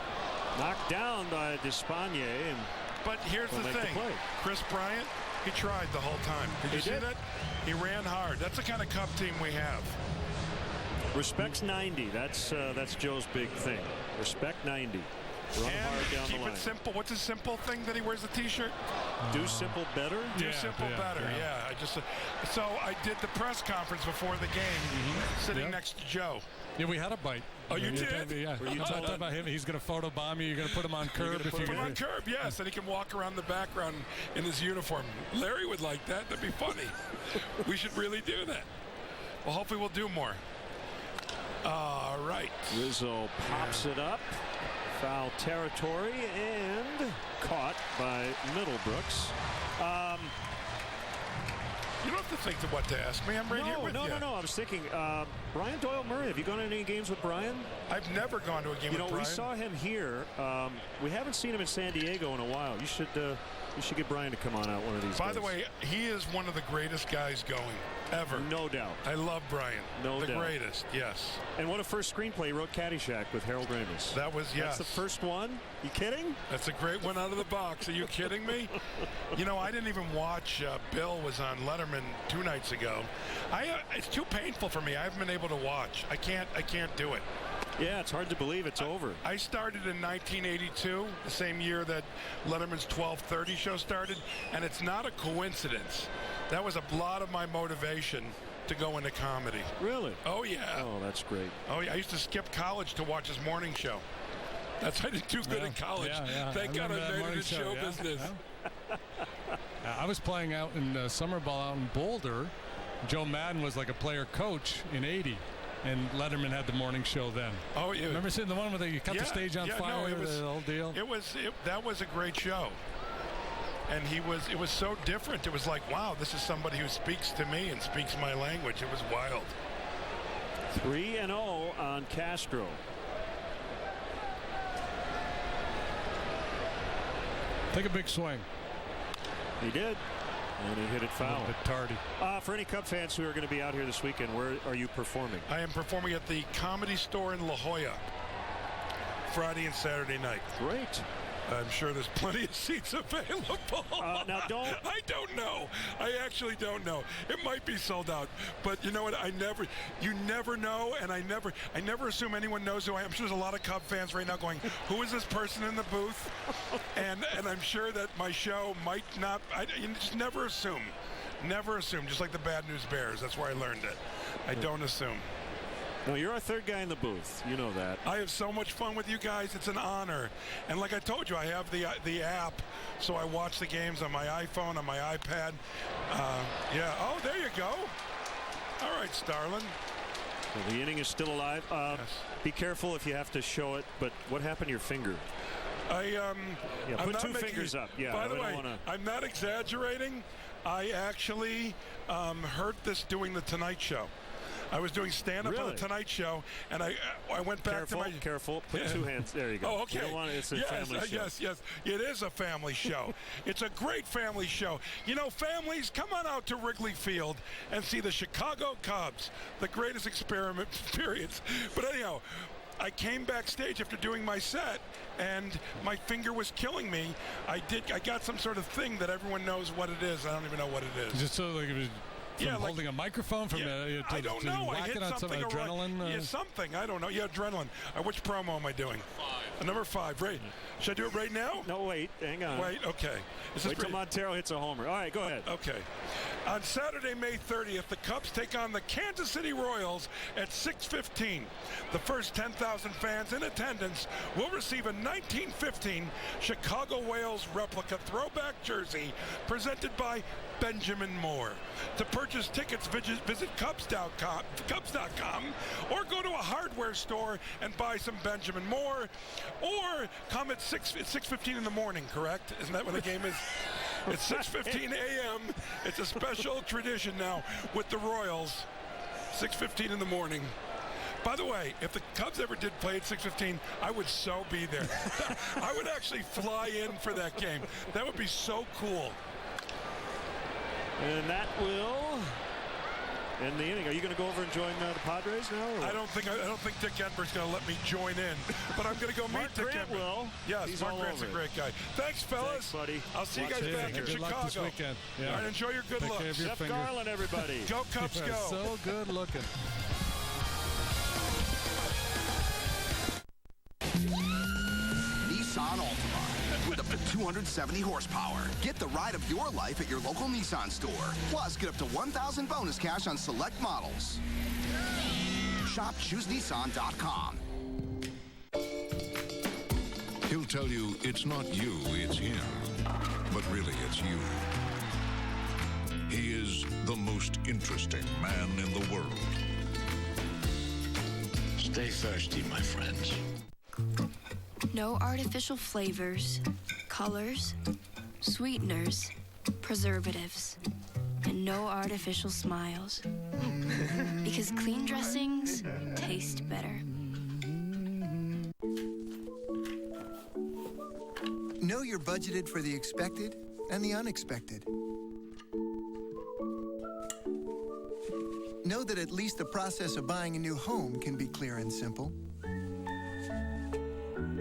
Knocked down by Despaigne. But here's the thing. Chris Bryant, he tried the whole time. Did you see that? He ran hard. That's the kind of Cub team we have. Respect's 90. That's Joe's big thing. Respect 90. Run hard down the line. Keep it simple. What's a simple thing that he wears the T-shirt? Do simple better? Do simple better, yeah. So I did the press conference before the game, sitting next to Joe. Yeah, we had a bite. Oh, you did? Yeah. Were you I told talked about him. He's going to photobomb you. You're going to put him on curb. Put him on curb, yes, and he can walk around the background in his uniform. Larry would like that. That'd be funny. We should really do that. Well, hopefully we'll do more. All right. Rizzo pops it up. Foul territory and caught by Middlebrooks. You don't have to think of what to ask me. I'm right here with you. No. I was thinking, Brian Doyle Murray. Have you gone to any games with Brian? I've never gone to a game with Brian. We saw him here. We haven't seen him in San Diego in a while. You should get Brian to come on out one of these days. By the way, he is one of the greatest guys going ever. No doubt. I love Brian. No doubt. The greatest, yes. And what a first screenplay. He wrote Caddyshack with Harold Ramis. That was, yes. That's the first one? You kidding? That's a great one out of the box. Are you kidding me? You know, I didn't even watch. Bill was on Letterman 2 nights ago. It's too painful for me. I haven't been able to watch. I can't do it. Yeah, it's hard to believe it's over. I started in 1982, the same year that Letterman's 12:30 show started, and it's not a coincidence. That was a lot of my motivation to go into comedy. Really? Oh, yeah. Oh, that's great. Oh, yeah. I used to skip college to watch his morning show. I did too good in college. Yeah. Thank God I made it in show business. Yeah. I was playing out in summer ball out in Boulder. Joe Madden was like a player coach in '80. And Letterman had the morning show then. Oh, yeah. Remember seeing the one where they cut the stage on fire? No, the whole deal. That was a great show. And it was so different. It was like, wow, this is somebody who speaks to me and speaks my language. It was wild. 3-0 on Castro. Take a big swing. He did. And he hit it foul. A little bit tardy. For any Cub fans who are going to be out here this weekend, where are you performing? I am performing at the Comedy Store in La Jolla, Friday and Saturday night. Great. I'm sure there's plenty of seats available. Now I don't know. I actually don't know. It might be sold out, but you know what? You never know, and I never assume anyone knows who I am. I'm sure there's a lot of Cub fans right now going, "Who is this person in the booth?" and I'm sure that my show might not. You just never assume. Never assume. Just like the Bad News Bears. That's where I learned it. I don't assume. No, you're our third guy in the booth. You know that. I have so much fun with you guys. It's an honor. And like I told you, I have the app, so I watch the games on my iPhone, on my iPad. Yeah. Oh, there you go. All right, Starlin. Well, the inning is still alive. Yes. Be careful if you have to show it. But what happened to your finger? Put two fingers up. Yeah. By the way, I'm not exaggerating. I actually hurt this doing the Tonight Show. I was doing stand-up on the Tonight Show, and I went back to my... Careful. Put two hands. There you go. Oh, okay. You don't want it. It's a family show. Yes. It is a family show. It's a great family show. You know, families, come on out to Wrigley Field and see the Chicago Cubs, the greatest experience. But anyhow, I came backstage after doing my set, and my finger was killing me. I got some sort of thing that everyone knows what it is. I don't even know what it is. Just so like it was holding a microphone from I don't know. I hit something. Adrenaline. Something. I don't know. Yeah, adrenaline. Which promo am I doing? 5. Number 5. Right. Should I do it right now? No, wait. Hang on. Wait. Okay. Wait till Montero hits a homer. All right, go ahead. Okay. On Saturday, May 30th, the Cubs take on the Kansas City Royals at 6:15. The first 10,000 fans in attendance will receive a 1915 Chicago Whales replica throwback jersey presented by Benjamin Moore. To purchase tickets, visit Cubs.com or go to a hardware store and buy some Benjamin Moore, or come at 6:15 in the morning, correct? Isn't that when the game is? It's 6:15 a.m. It's a special tradition now with the Royals. 6:15 in the morning. By the way, if the Cubs ever did play at 6:15, I would so be there. I would actually fly in for that game. That would be so cool. And that will end the inning. Are you going to go over and join the Padres now? I don't think Dick Enberg's going to let me join in, but I'm going to go meet Dick Enberg. Will. Yes, Mark Grant's a great guy. Thanks, fellas. Thanks, buddy. I'll see you guys back in Chicago. Luck this weekend. Yeah. All right, enjoy your good luck. Jeff Garland, everybody. Go Cubs, go. So good looking. Nissan Altima. With up to 270 horsepower. Get the ride of your life at your local Nissan store. Plus, get up to $1,000 bonus cash on select models. Shop ChooseNissan.com. He'll tell you it's not you, it's him. But really, it's you. He is the most interesting man in the world. Stay thirsty, my friends. No artificial flavors, colors, sweeteners, preservatives, and no artificial smiles. Because clean dressings taste better. Know you're budgeted for the expected and the unexpected. Know that at least the process of buying a new home can be clear and simple.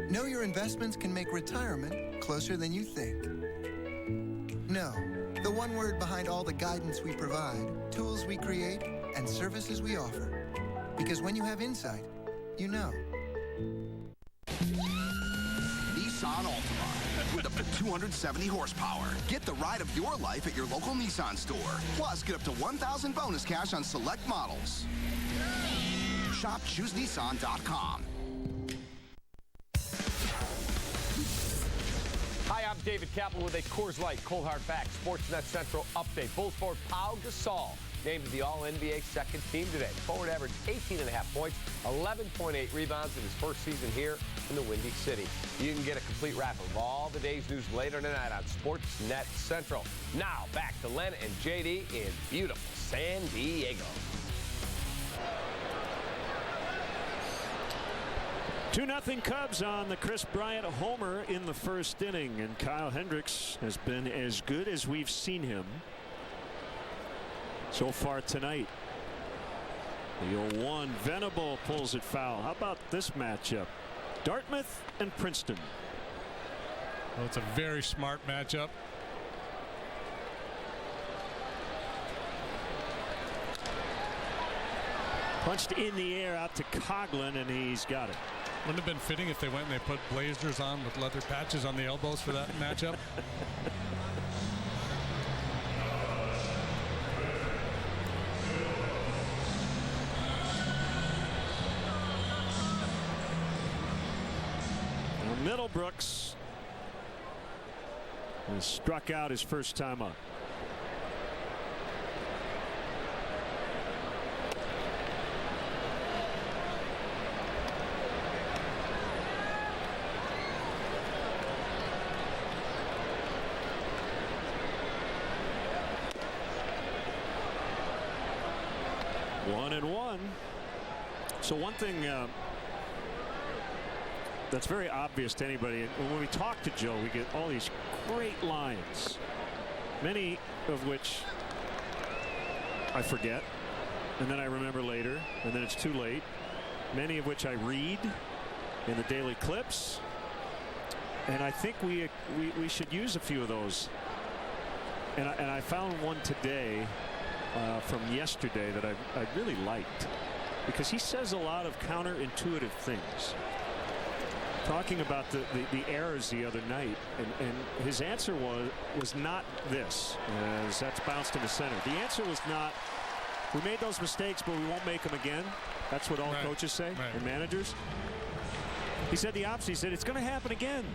Know your investments can make retirement closer than you think. Know the one word behind all the guidance we provide, tools we create, and services we offer. Because when you have insight, you know. Nissan Altima. With up to 270 horsepower. Get the ride of your life at your local Nissan store. Plus, get up to $1,000 bonus cash on select models. Shop ChooseNissan.com. Hi, I'm David Kaplan with a Coors Light Cold Hard Facts Sportsnet Central update. Bulls forward Pau Gasol named to the All-NBA second team today. Forward averaged 18.5 points, 11.8 rebounds in his first season here in the Windy City. You can get a complete wrap of all the day's news later tonight on Sportsnet Central. Now, back to Len and JD in beautiful San Diego. 2-0 Cubs on the Chris Bryant homer in the first inning, and Kyle Hendricks has been as good as we've seen him so far tonight. The 0-1, Venable pulls it foul. How about this matchup? Dartmouth and Princeton. Well, it's a very smart matchup. Punched in the air out to Coughlin, and he's got it. Wouldn't have been fitting if they went and they put blazers on with leather patches on the elbows for that matchup. Middlebrooks has struck out his first time up. One and one. So one thing that's very obvious to anybody, and when we talk to Joe, we get all these great lines, many of which I forget, and then I remember later, and then it's too late. Many of which I read in the daily clips, and I think we should use a few of those. And I found one today from yesterday that I really liked, because he says a lot of counterintuitive things. Talking about the errors the other night, and his answer was not this, as that's bounced in the center. The answer was not, we made those mistakes, but we won't make them again. That's what all coaches say, and managers. He said the opposite. He said it's going to happen again.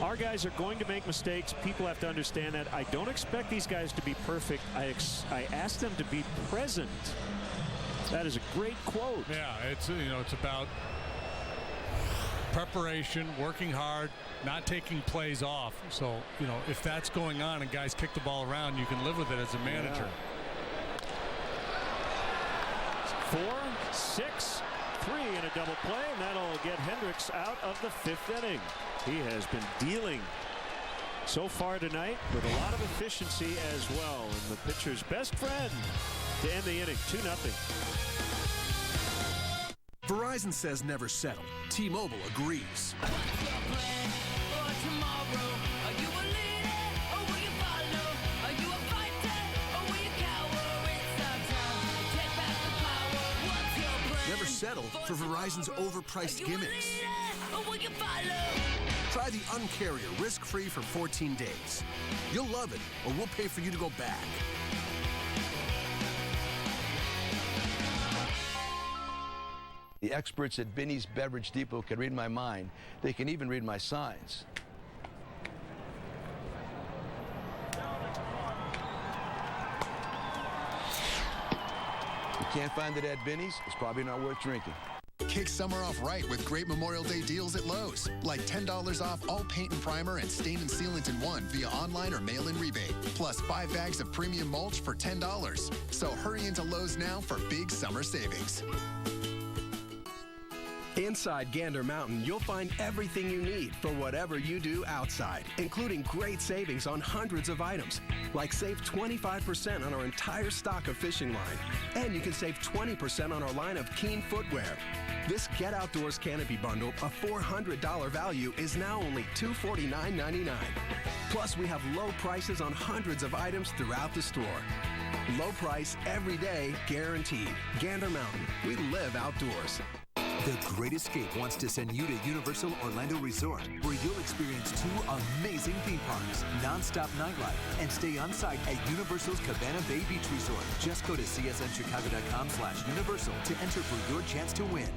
Our guys are going to make mistakes. People have to understand that. I don't expect these guys to be perfect. I ask them to be present. That is a great quote. Yeah, it's about preparation, working hard, not taking plays off. So, if that's going on and guys kick the ball around, you can live with it as a manager. Yeah. 4, 6, 3 in a double play, and that'll get Hendricks out of the 5th inning. He has been dealing so far tonight with a lot of efficiency as well. And the pitcher's best friend to end the inning, 2-0. Verizon says never settle. T-Mobile agrees. Never settle for Verizon's overpriced gimmicks. Try the Uncarrier risk-free for 14 days. You'll love it, or we'll pay for you to go back. The experts at Binny's Beverage Depot can read my mind. They can even read my signs. You can't find it at Binny's, it's probably not worth drinking. Kick summer off right with great Memorial Day deals at Lowe's. Like $10 off all paint and primer and stain and sealant in one via online or mail-in rebate. Plus 5 bags of premium mulch for $10. So hurry into Lowe's now for big summer savings. Inside Gander Mountain, you'll find everything you need for whatever you do outside, including great savings on hundreds of items, like save 25% on our entire stock of fishing line. And you can save 20% on our line of Keen footwear. This Get Outdoors Canopy Bundle, a $400 value, is now only $249.99. Plus, we have low prices on hundreds of items throughout the store. Low price every day, guaranteed. Gander Mountain, we live outdoors. The Great Escape wants to send you to Universal Orlando Resort, where you'll experience 2 amazing theme parks, non-stop nightlife, and stay on site at Universal's Cabana Bay Beach Resort. Just go to csnchicago.com/universal to enter for your chance to win.